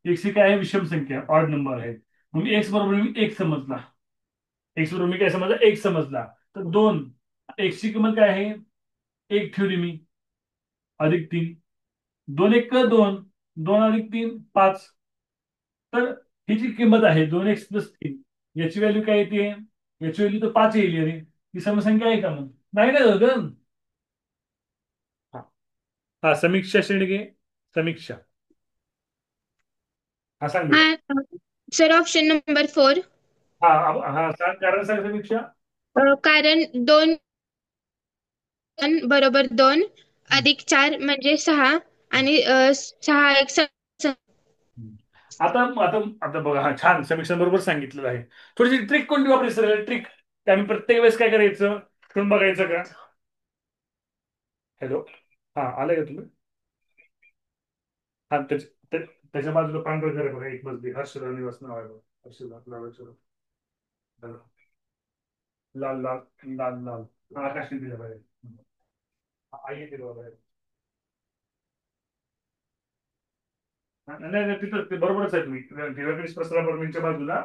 एक्स ही काय आहे? विषम संख्या, ऑड नंबर आहे. मग एक्स बरोबर मी एक समजला. एक्स बरोबर मी काय समजला? एक समजला. तर 2. एक्स ची किंमत काय आहे? एक ठेवली मी. +3. 2 × 1 = 2. 2 + 3 = 5. तर ही जी किंमत आहे 2x+3, याची व्हॅल्यू काय येते? याची व्हॅल्यू तर 5 येईल रे. ही समसंख्या आहे का मग? नाही ना गगन? हा. हा, समीक्षा शेडगे. समीक्षा. हा, सांग बेटा. Sir option number 4. हा हा, सांग कारण, सांग समीक्षा. कारण 2 बरोबर 2 अधिक 4 म्हणजे 6 आणि 6 एक आता आता आता बघा, हा छान समीक्षा बरोबर सांगितलेलं आहे. थोडीशी ट्रिक कोणती वापरायची? ट्रिक आम्ही प्रत्येक वेळेस काय करायचं? करून बघायचं का? हॅलो. हा, आलं का तुम्ही? हा, त्याच्या बाजूला पांढरं घर आहे बघा, एक मजली, हर्षदा निवास नाव आहे बघा. हर्षदा लाल अक्षरात. लाल लाल लाल लाल. हा, आकाश दिला बाहेर. आई दिलं बाहेर. नाही नाही, तिथं ते बरोबरच आहे. तुम्ही दिव्याकडे प्रसरा बर्मीच्या बाजूला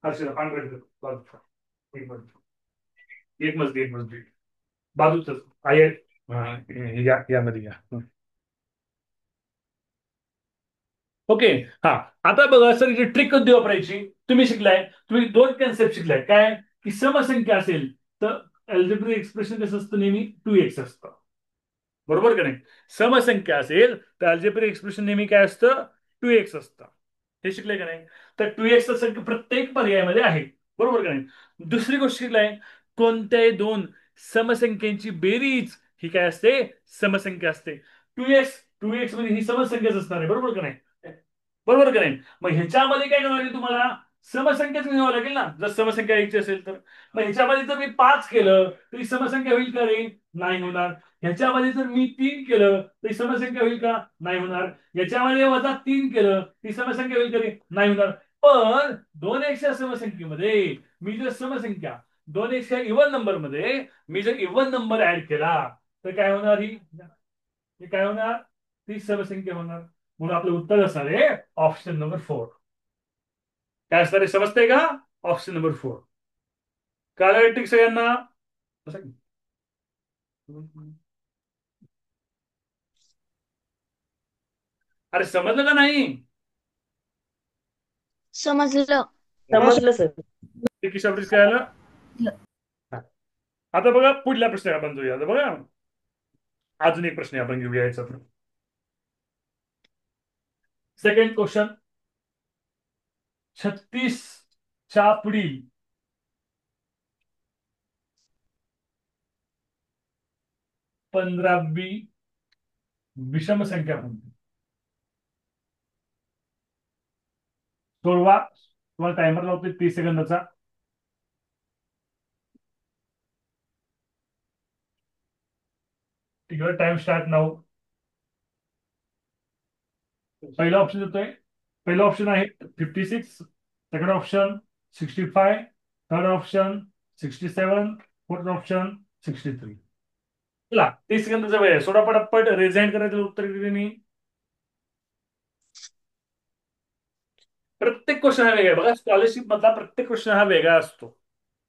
हर्षदा पांढरं घर बाजूला. एक मजली, एक मजली, एक मजली बाजूच आई आहे. हा, यामध्ये या. ओके. हा. आता बघा सर, इथे ट्रिक कधी वापरायची? तुम्ही शिकलाय, तुम्ही दोन कन्सेप्ट शिकलाय. काय की समसंख्या असेल तर अल्जेब्रिक एक्सप्रेशन कसं असतं? नेहमी 2x असतं. बरोबर का नाही? समसंख्या असेल तर अल्जेब्रिक एक्सप्रेशन नेहमी काय असतं? 2x असतं. हे शिकलंय का नाही? तर 2x संख्या प्रत्येक पर्यायामध्ये आहे. बरोबर का नाही? दुसरी गोष्ट शिकलाय, कोणत्याही दोन समसंख्यांची बेरीज ही काय असते? समसंख्या असते. 2x म्हणजे ही समसंख्याच असणार आहे. बरोबर का नाही? बरोबर का नाही? मग ह्याच्यामध्ये काय करावं लागेल तुम्हाला? समसंख्याच घ्यावं लागेल ना, जर समसंख्या यायची असेल तर. मग ह्याच्यामध्ये जर मी 5 केलं तरी समसंख्या होईल का रे? नाही होणार. ह्याच्यामध्ये जर मी 3 केलं तरी समसंख्या होईल का? नाही होणार. याच्यामध्ये -3 केलं ती समसंख्या होईल का रे? नाही होणार. पण 2x या समसंख्येमध्ये मी जर समसंख्या 2x या इव्हन नंबर मध्ये मी जर इव्हन नंबर ऍड केला तर काय होणार? ही काय होणार? ती समसंख्या होणार. म्हणून आपलं उत्तर असणार आहे ऑप्शन नंबर 4. काय असणार आहे? समजतंय का? Option number 4. कळलं ट्रिक सगळ्यांना? अरे समजलं का नाही? समजलं. समजलं सर. ते किशावर कळालं. हा. आता बघा पुढल्या प्रश्न आपण जाऊया. आता बघा अजून एक प्रश्न आपण घेऊया याचा. Second question. 36 च्या पुढील 15वी विषम संख्या कोणती? सोडवा. तुम्हाला टायमर लावतोय 30 सेकंदाचा. तिकडे टाइम स्टार्ट नाऊ. पहिला ऑप्शन देतोय. पहिला ऑप्शन आहे 56, second option 65, third option 67, fourth option 63. चला 30 सेकंदाचा वेळ आहे. सोडा पटापट. रेझाईन करायचं उत्तर किती नाही. प्रत्येक क्वेश्चन हा वेगळा आहे बघा. स्कॉलरशिप मधला प्रत्येक क्वेश्चन हा वेगळा असतो.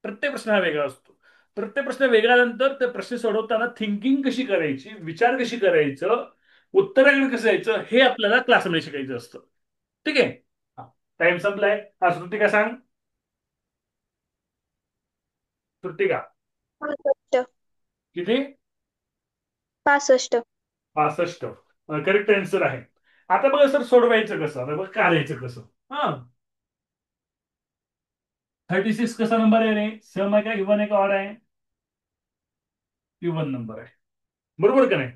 प्रत्येक प्रश्न हा वेगळा असतो. प्रत्येक प्रश्न वेगळ्यानंतर ते प्रश्न सोडवताना थिंकिंग कशी करायची, विचार कशी करायचं, उत्तराकडे कसं यायचं हे आपल्याला क्लासमध्ये शिकायचं असतं. ठीक आहे. टाइम संपलाय. हा श्रुतिका सांग. श्रुतिका 65. किती? 65. 65. करेक्ट आन्सर आहे. आता बघा सर सोडवायचं कसं, आता बघ काढायचं कसं. हा 36 कसा नंबर आहे रे? सम आहे का इव्हन आहे का ऑड आहे? इव्हन नंबर आहे. बरोबर का नाही?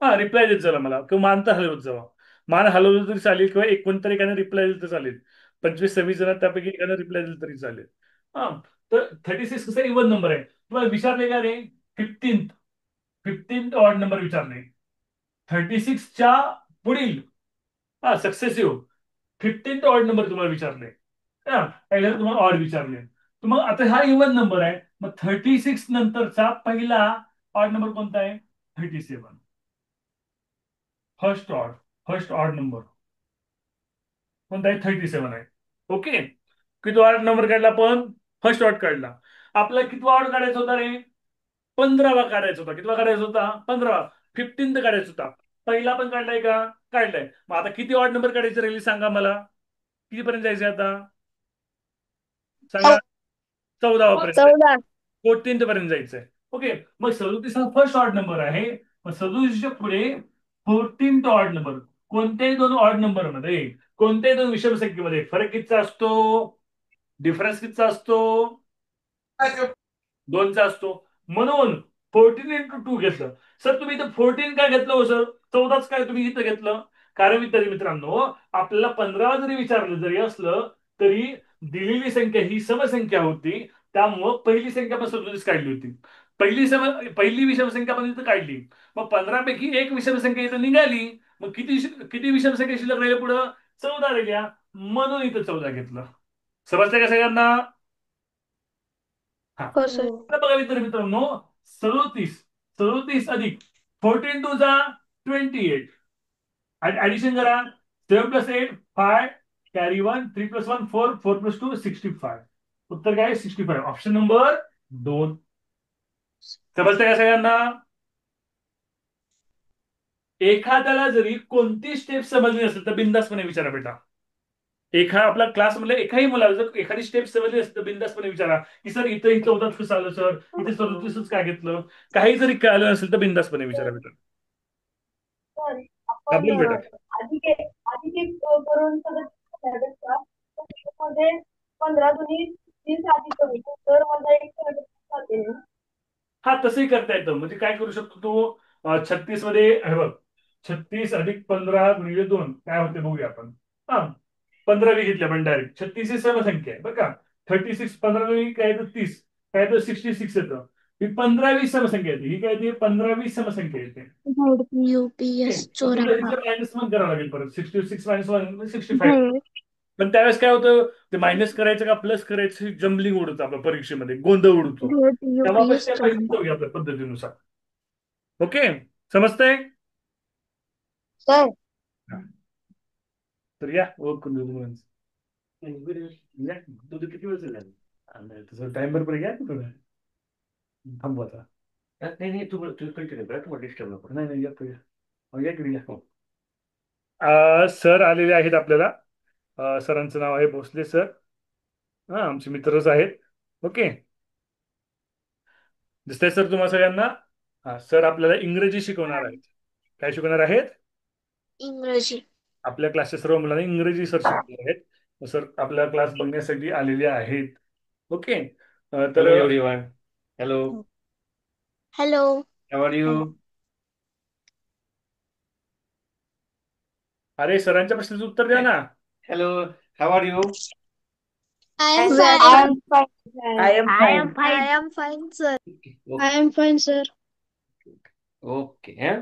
हा रिप्लाय देत चला मला, किंवा मानता हलवत जावा. मान हलवलं तरी चालेल, किंवा एक कोणतरी एकाने रिप्लाय दिलं तर चालेल. 25-26 जण त्यापैकी एकाने रिप्लाय दिलं तरी चालेल. हा तर 36 कसा इव्हन नंबर आहे. तुम्हाला विचारले का रे? 15th ऑड नंबर विचारले. 36च्या पुढील हा सक्सेसिव्ह 15th ऑड नंबर तुम्हाला विचारले. हा पहिल्यांदा तुम्हाला ऑड विचारले. तर मग आता हा इव्हन नंबर आहे. मग 36 नंतरचा पहिला ऑड नंबर कोणता आहे? 37. First odd. First odd number कोणता आहे? 37 आहे. ओके. किती ऑड नंबर काढला आपण? फर्स्ट ऑड काढला. आपला कितवा ऑड काढायचा होता रे? 15वा काढायचा होता. कितवा काढायचा होता? 15वा. 15th काढायचा होता. पहिला पण काढलाय का? काढलाय. मग आता किती ऑड नंबर काढायचे राहिले सांगा मला. कितीपर्यंत जायचे आता सांगा. 14वा पर्यंत. 14. 14th पर्यंत जायचंय. ओके. मग 37 हा फर्स्ट ऑड नंबर आहे. मग 37च्या पुढे 14th ऑड नंबर. कोणत्याही दोन ऑड नंबर मध्ये, कोणत्याही दोन विषम संख्येमध्ये फरक कितीचा असतो? डिफरन्स कितीचा असतो? 2चा असतो. म्हणून 14 × 2 घेतलं. सर तुम्ही इथं 14 काय घेतलं हो सर? 14च काय तुम्ही इथं घेतलं? कारण विद्यार्थी मित्रांनो, आपल्याला 15 जरी विचारलं जरी असलं तरी दिलेली संख्या ही समसंख्या होती. त्यामुळं पहिली संख्या पण 37 काढली होती. पहिली विषम संख्या पण इथं काढली. मग 15 पैकी एक विषम संख्या इथं निघाली. मग किती किती विषम संख्या शिल्लक राहिल्या पुढं? 14 राहिल्या. म्हणून इथं 14 घेतलं. समजतंय का सगळ्यांना? हा हो सर. आता बघा मित्रांनो, 37 37 अधिक 14 × 2 = 28. ऍडिशन करा. 7 + 8 5, कॅरी 1, 3 + 1 4, 4 + 2 65. उत्तर काय? 65. Option number 2. समजतंय का सगळ्यांना? एखाद्याला जरी कोणती स्टेप समजली नसेल तर बिंदासपणे विचारा बेटा. आपला क्लासमधल्या एकाही मुलाला जर एखादी स्टेप समजली असेल तर बिंदासपणे विचारा की सर इथं 14च कसं आलं सर, इथे 37च काय घेतलं. काही जरी कळलं नसेल तर बिंदासपणे विचारा बेटा. तर हा आपण बोल बेटा. अधिक करून सगळं त्यापेक्षा मध्ये 15 दुनी 30 अधिक कमी तर मला एक जाते. हा तसंही करता येतं. म्हणजे काय करू शकतो तो 36 मध्ये हे बघ, 36 अधिक 15 × 2 काय होते बघूया आपण. हा 15 घेतले आपण डायरेक्ट. 36 ही समसंख्या आहे बरं का. 36 15 काय येतं? 30. काय येतं? 66 येतं. ही 15वी समसंख्या येते. ही काय येते? 15वी समसंख्या येते. UPS चोरापा. मायनस 1 करावं लागेल परत. 66 - 1 65. पण त्यावेळेस काय होतं, ते मायनस करायचं का प्लस करायचं जम्बलिंग उडतं आपल्या परीक्षेमध्ये, गोंधळ उडतो. तेव्हा आपण UPS स्टेप बाय स्टेप चोरापा. जाऊया आपल्या पद्धतीनुसार. ओके. समजतंय? सर तर या वर्क करून देऊ मुलांचं. तुझं किती वेळ झालं? तसं टाइम बरोबर घ्या थोडं. थांबू आता. नाही नाही तू कंटिन्यू करा. तुम्हाला डिस्टर्ब नको. नाही नाही या या इकडे या. सर आलेले आहेत आपल्याला. सरांचं नाव आहे भोसले सर. हा, आमचे मित्रच आहेत. ओके. दिसतंय सर तुम्हाला सगळ्यांना? हा, सर आपल्याला इंग्रजी शिकवणार आहेत. काय शिकवणार आहेत? इंग्रजी. आपल्या क्लासच्या सर्व मुलांना इंग्रजी सर शिकवणार आहेत. सर आपला क्लास बघण्यासाठी आलेले आहेत. ओके. तर Hello everyone. Hello. Hello. How are you? अरे, सरांच्या प्रश्नाचं उत्तर द्या ना. Hello. How are you? I am I fine. am fine. I am fine. I am fine sir. Okay. I am fine sir. Okay. Huh?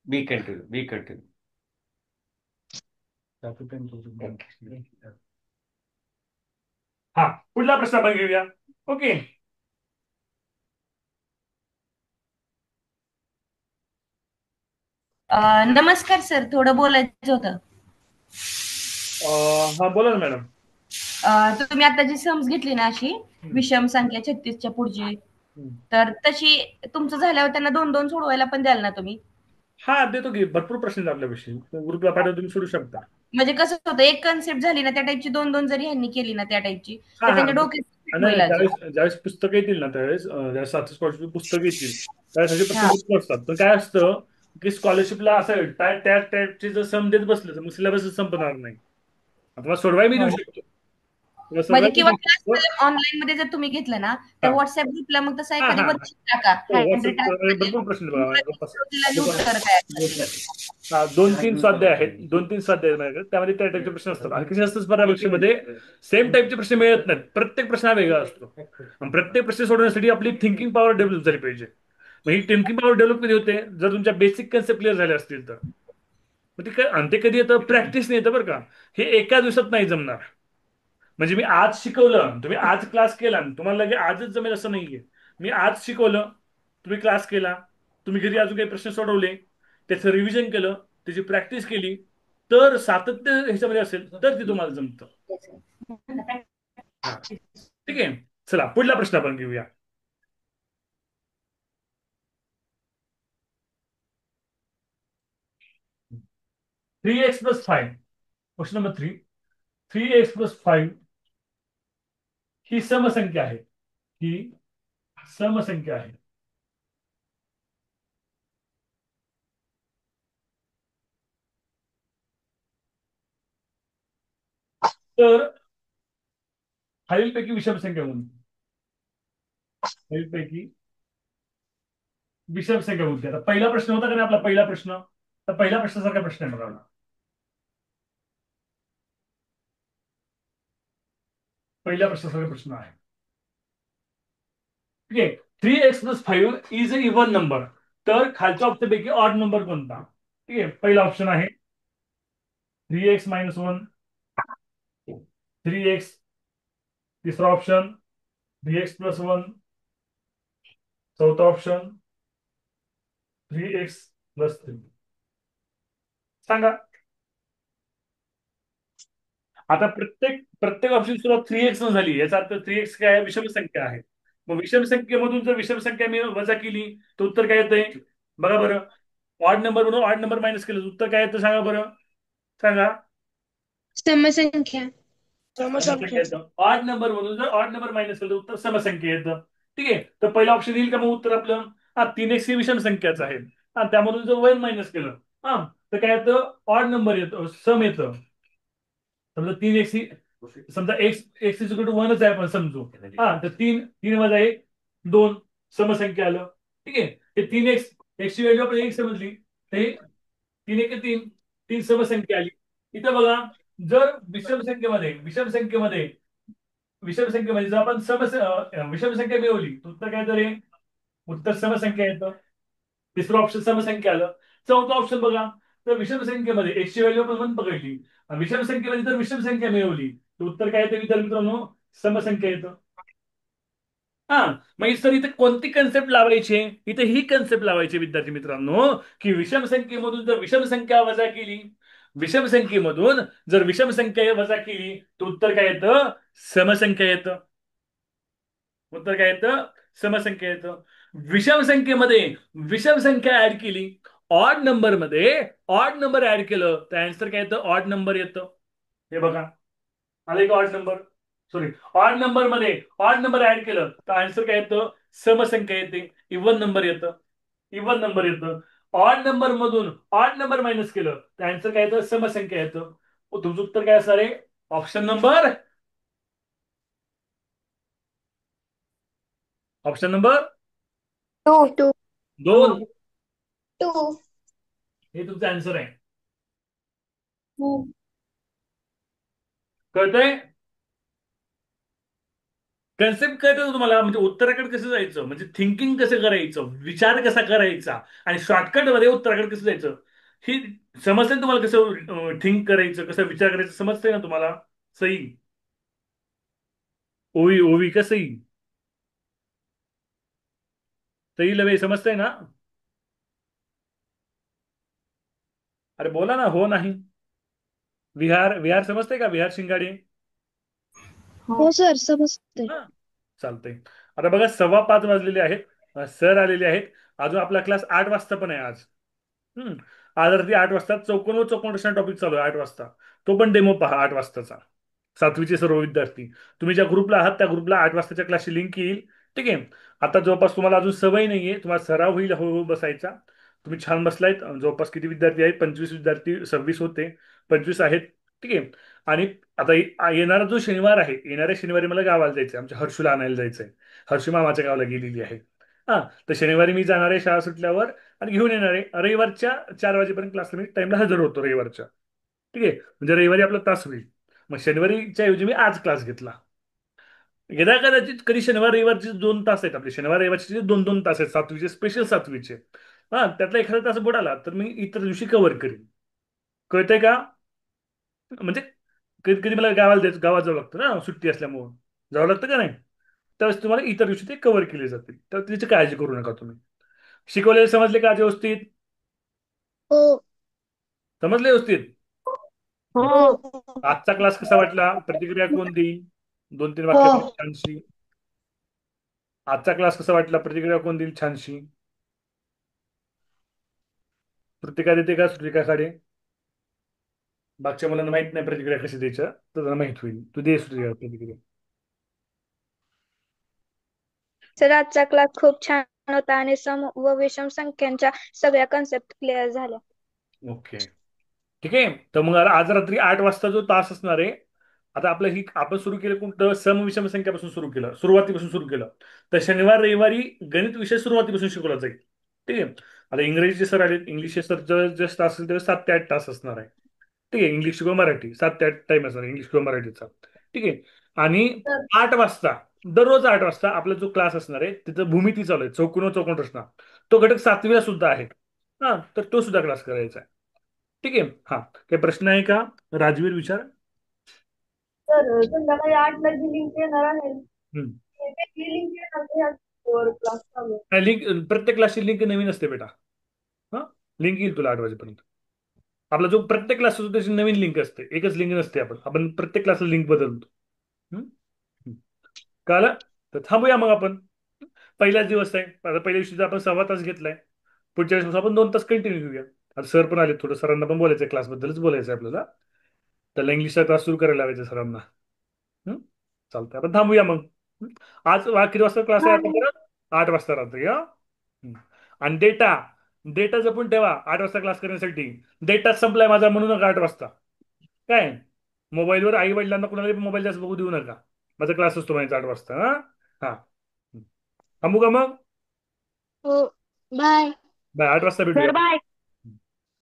We continue. We continue. हा, पुढला प्रश्न आपण घेऊया. ओके. नमस्कार सर, थोडं बोलायचं होतं. हा, बोला ना मॅडम. तुम्ही आता जी सम्स घेतली ना अशी विषम संख्या 36च्या पुढची, तर तशी तुमचं झाल्यावर त्यांना 2-2 सोडवायला पण द्याल ना तुम्ही? हा, देतो की. भरपूर प्रश्न आहेत आपल्याविषयी. ग्रुपला पाठवून तुम्ही सोडू शकता. म्हणजे कसं होतं, एक कन्सेप्ट झाली ना त्या टाईपची 2-2 जरी ह्यांनी केली ना त्या टाईपची, हा तर हा त्यांच्या डोक्यात fit नाही, होईल अजून. ज्यावेळेस पुस्तकं येतील ना त्यावेळेस ज्यावेळेस सातशे स्कॉलरशिप पुस्तकं येतील त्यावेळेस असे प्रश्न हा. भरपूर असतात. पण काय असतं की स्कॉलरशिपला असं आहे, त्या टाईपचे जर सम देत बसलं तर मग सिलेबस संपणार नाही. आता मला सोडवाय मी देऊ हो. शकतो. तुला म्हणजे सोडवाय मी किंवा देऊ शकतो. क्लासमध्ये ऑनलाईन मध्ये जर तुम्ही घेतलं ना तर हा व्हॉट्सअप ग्रुपला मग तसा हा एखादी हा वर्कशीट टाका, हो, हँड WhatsApp वर रिटन भरपूर प्रश्न आहेत बघा जवळपास. उत्तर काय असेल. हा, 2-3 स्वाध्याय आहेत. 2-3 स्वाध्याय आहेत माझ्याकडे. त्यामध्ये त्या टाईपचे प्रश्न असतात. आणि कसे असतात स्पर्धा परीक्षेमध्ये सेम टाईपचे प्रश्न मिळत नाहीत. प्रत्येक प्रश्न हा वेगळा असतो. आणि प्रत्येक प्रश्न सोडवण्यासाठी आपली थिंकिंग पॉवर डेव्हलप झाली पाहिजे. मग ही थिंकिंग पॉवर डेव्हलप कधी होते? जर तुमच्या बेसिक कन्सेप्ट क्लिअर झाले असतील तर. मग ते काय, आणि ते कधी येतं? प्रॅक्टिस नाही येतं बरं का. हे एका दिवसात नाही जमणार. म्हणजे मी आज शिकवलं, तुम्ही आज क्लास केला आणि तुम्हाला लगे आजच जमेल असं नाहीये. मी आज शिकवलं, तुम्ही क्लास केला, तुम्ही घरी अजून काही प्रश्न सोडवले, त्याचं रिव्हिजन केलं, त्याची प्रॅक्टिस केली, तर सातत्य ह्याच्यामध्ये असेल तर ते तुम्हाला जमतं. हा, ठीक आहे. चला पुढला प्रश्न आपण घेऊया. Three x plus 5. Question number 3. 3x+5 ही समसंख्या आहे. ही समसंख्या आहे. तर खालीलपैकी विषम संख्या कोणती? खालीलपैकी विषम संख्या कोणती? आता पहिला प्रश्न होता का नाही आपला पहिला प्रश्न, तर पहिल्या प्रश्नासारखा प्रश्न आहे बघा. पहिल्या प्रश्नासारखा प्रश्न आहे. ठीक आहे. 3x+5 is a even number. तर खालच्या ऑप्शनपैकी ऑड नंबर कोणता? ठीक आहे. पहिला ऑप्शन आहे 3x-1, 3x. तिसरा ऑप्शन 3x+1. चौथा ऑप्शन 3x+3. सांगा. आता प्रत्येक प्रत्येक ऑप्शन सुरुवात 3x झाली, याचा अर्थ 3x काय आहे? विषम संख्या आहे. मग विषम संख्येमधून जर विषम संख्या मी वजा केली तर उत्तर काय येतंय? बघा बरं. ऑड नंबर म्हणून ऑड नंबर मायनस केलं तर उत्तर काय येतं? सांगा बरं. सांगा. समसंख्या. समसंख्या येतं. ऑड नंबर म्हणून जर ऑड नंबर मायनस केलं तर उत्तर समसंख्या येतं. ठीक आहे. तर पहिला ऑप्शन येईल का मग उत्तर आपलं? हा, 3x ही विषम संख्याच आहे. हा, त्यामधून जर 1 मायनस केलं हा तर काय येतं? ऑड नंबर येतो, सम येतं. समजा 3x ही, समजा x इज इक्वल टू 1च आहे आपण समजू. हा, तर 3 वजा 1 2 समसंख्या आलं. ठीक आहे. हे 3x, ची व्हॅल्यू आपण 1 समजली, तर हे 3 समसंख्या आली. इथं बघा, जर विषम संख्येमध्ये जर आपण विषम संख्या मिळवली तर उत्तर काय तर उत्तर समसंख्या येतं. तिसरं ऑप्शन समसंख्या आलं. चौथा ऑप्शन बघा, तर विषम संख्येमध्ये x ची व्हॅल्यू आपण 1 पकडली आणि विषम संख्येमध्ये जर विषम संख्या मिळवली तर उत्तर काय येतं विद्यार्थी मित्रांनो? समसंख्या येतं. हा, मग सर इथे कोणती कन्सेप्ट लावायची? इथे ही कन्सेप्ट लावायची विद्यार्थी मित्रांनो, की विषम संख्येमधून जर विषम संख्या वजा केली, विषम संख्येमधून जर विषम संख्या वजा केली तर उत्तर काय येतं? समसंख्या येतं. उत्तर काय येतं? समसंख्या येतं. विषम संख्येमध्ये विषम संख्या ऍड केली, ऑड नंबर मध्ये ऑड नंबर ऍड केलं तर आन्सर काय येतं? ऑड नंबर येतं. हे बघा, आलं एक odd number, sorry, odd number मध्ये ऑड नंबर ऍड केलं तर आन्सर काय येतं? समसंख्या येते, इवन नंबर येतं. इवन नंबर येतं. ऑड नंबर मधून ऑड नंबर मायनस केलं तर आन्सर काय येतं? समसंख्या येतं. तुमचं उत्तर काय असणार आहे? Option number option number two. 2. Two. हे तुमचं आन्सर आहे. कळतंय? कन्सेप्ट कळतं का तुम्हाला? म्हणजे उत्तराकडे कसं जायचं, म्हणजे थिंकिंग कसं करायचं, विचार कसा करायचा आणि शॉर्टकट मध्ये उत्तराकडे कसं जायचं, ही समजते तुम्हाला? कसं थिंक करायचं, कसं विचार करायचं समजतंय ना तुम्हाला? सही. ओवी ओवी का सही? सही लवे, समजतंय ना? अरे बोला ना, हो नाही. विहार विहार समजतंय का? विहार शिंगाडे. हो सर, समजते. हा, चालतंय. आता बघा 5:15 वाजलेले आहेत. सर आलेले आहेत. अजून आपला क्लास 8 वाजता पण आहे आज. हम्म. आज रात्री 8 वाजता चौकोन व चौकोन रचना टॉपिक चालू आहे 8 वाजता. तो पण डेमो पहा 8 वाजताचा. 7वीचे सर्व विद्यार्थी, तुम्ही ज्या ग्रुपला आहात त्या ग्रुपला 8 वाजताच्या क्लासची लिंक येईल. ठीक आहे. आता जवळपास तुम्हाला अजून सवय नाहीये, तुम्हाला सराव होईल हळूहळू बसायचा. तुम्ही छान बसलायत. जवळपास किती विद्यार्थी आहेत? 25 विद्यार्थी, 26 होते, 25 आहेत. ठीक आहे. आणि आता येणारा जो शनिवार आहे, येणाऱ्या शनिवारी मला गावाला जायचंय, आमच्या हर्षूला आणायला जायचंय. हर्षू मामाच्या गावाला गेलेली आहे. हा, तर शनिवारी मी जाणार आहे शाळा सुटल्यावर आणि घेऊन येणार आहे. रविवारच्या 4 वाजेपर्यंत क्लासला मी टाइमला हजर होतो रविवारच्या. ठीक आहे. म्हणजे रविवारी आपला तास होईल. मग शनिवारीच्या ऐवजी मी आज क्लास घेतला. गेल्या कदाचित कधी शनिवार रविवारचे 2 तास आहेत आपले, शनिवार रविवारचे 2-2 तास आहेत 7वीचे, स्पेशल 7वीचे. हा, त्यातला एखादा तास बुडाला तर मी इतर दिवशी कव्हर करीन. कळतंय का? म्हणजे कधी कधी मला गावात जावं लागतं ना, सुट्टी असल्यामुळं जावं लागतं का नाही, त्यावेळेस तुम्हाला इतर दिवशी ते कव्हर केले जातील. तर त्याची काळजी करू नका तुम्ही. शिकवलेले समजले का आज व्यवस्थित? हो. समजले व्यवस्थित? हो. आजचा क्लास कसा वाटला? प्रतिक्रिया कोण देईल? 2-3 हो. वाक्यात छानशी. आजचा क्लास कसा वाटला? प्रतिक्रिया कोण देईल छानशी? प्रतिक्रिया देते का श्रुतिका खाडे? मागच्या मुलांना माहित नाही प्रतिक्रिया कशी द्यायच्या, तर त्यांना माहित होईल. तू दे श्रुतिका प्रतिक्रिया. सर, आजचा क्लास खूप छान होता आणि सम व विषम संख्यांच्या सगळ्या कन्सेप्ट क्लिअर झाल्या. ओके, ठीक आहे. तर मग आज रात्री 8 वाजता जो तास असणार आहे, आता आपलं ही आपण सुरू केलं कोणतं? सम विषम संख्यापासून सुरू केलं, सुरुवातीपासून सुरू केलं. तर शनिवार रविवारी गणित विषय सुरुवातीपासून शिकवला जाईल. ठीक आहे. आता इंग्रजीचे सर आले, इंग्लिशचे सर जस्ट असेल तेव्हा 7 ते 8 तास असणार आहे. ठीक आहे. इंग्लिश किंवा मराठी 7 ते 8 टाइम असणार इंग्लिश किंवा मराठीचा. ठीक आहे. आणि तर 8 वाजता, दररोज 8 वाजता आपला जो क्लास असणार आहे तिथं भूमिती चालू आहे, चौकोन व चौकोन रचना. तो घटक 7वीला सुद्धा आहे. हा, तर तो सुद्धा क्लास करायचा आहे. ठीक आहे. हा, काही प्रश्न आहे का? राजवीर विचार. तर संध्याकाळी 8ला जी लिंक येणार आहे हम्म. ती वेगळी लिंक येणार का ह्याच क्लास चालू आहे? लिंक, प्रत्येक क्लासची लिंक नवीन असते बेटा. हा, लिंक येईल तुला 8 वाजेपर्यंत. आपला जो प्रत्येक क्लास असतो त्याची नवीन लिंक असते, एकच लिंक नसते. आपण आपण प्रत्येक क्लासला लिंक बदलतो. हम्म? हम्म. कळलं? तर थांबूया मग आपण. पहिलाच दिवस आहे, आता पहिल्या दिवशी आपण 1.25 तास घेतलाय. पुढच्या वेळेस आपण 2 तास कंटिन्यू घेऊया. आता सर पण आले, थोडं सरांना पण बोलायचं, क्लासबद्दलच बोलायचं आहे आपल्याला. त्याला इंग्लिशचा क्लास सुरू करायला लावायचा सरांना. हम्म? चालतंय, आपण थांबूया मग. हम्म? आज किती वाजता क्लास आहे आता परत? 8 वाजता रात्री. हा. हम्म. आणि डेटा, डेटा जपून ठेवा 8 वाजता क्लास करण्यासाठी. डेटा संपलाय माझा म्हणू नका 8 वाजता. काय, मोबाईलवर आई वडिलांना कुणाला मोबाईल जास्त बघू देऊ नका. माझा क्लास असतो माझा 8 वाजता. हा. हा. थांबू का मग? हो. बाय. बाय. 8 वाजता सर भेटूया. बाय.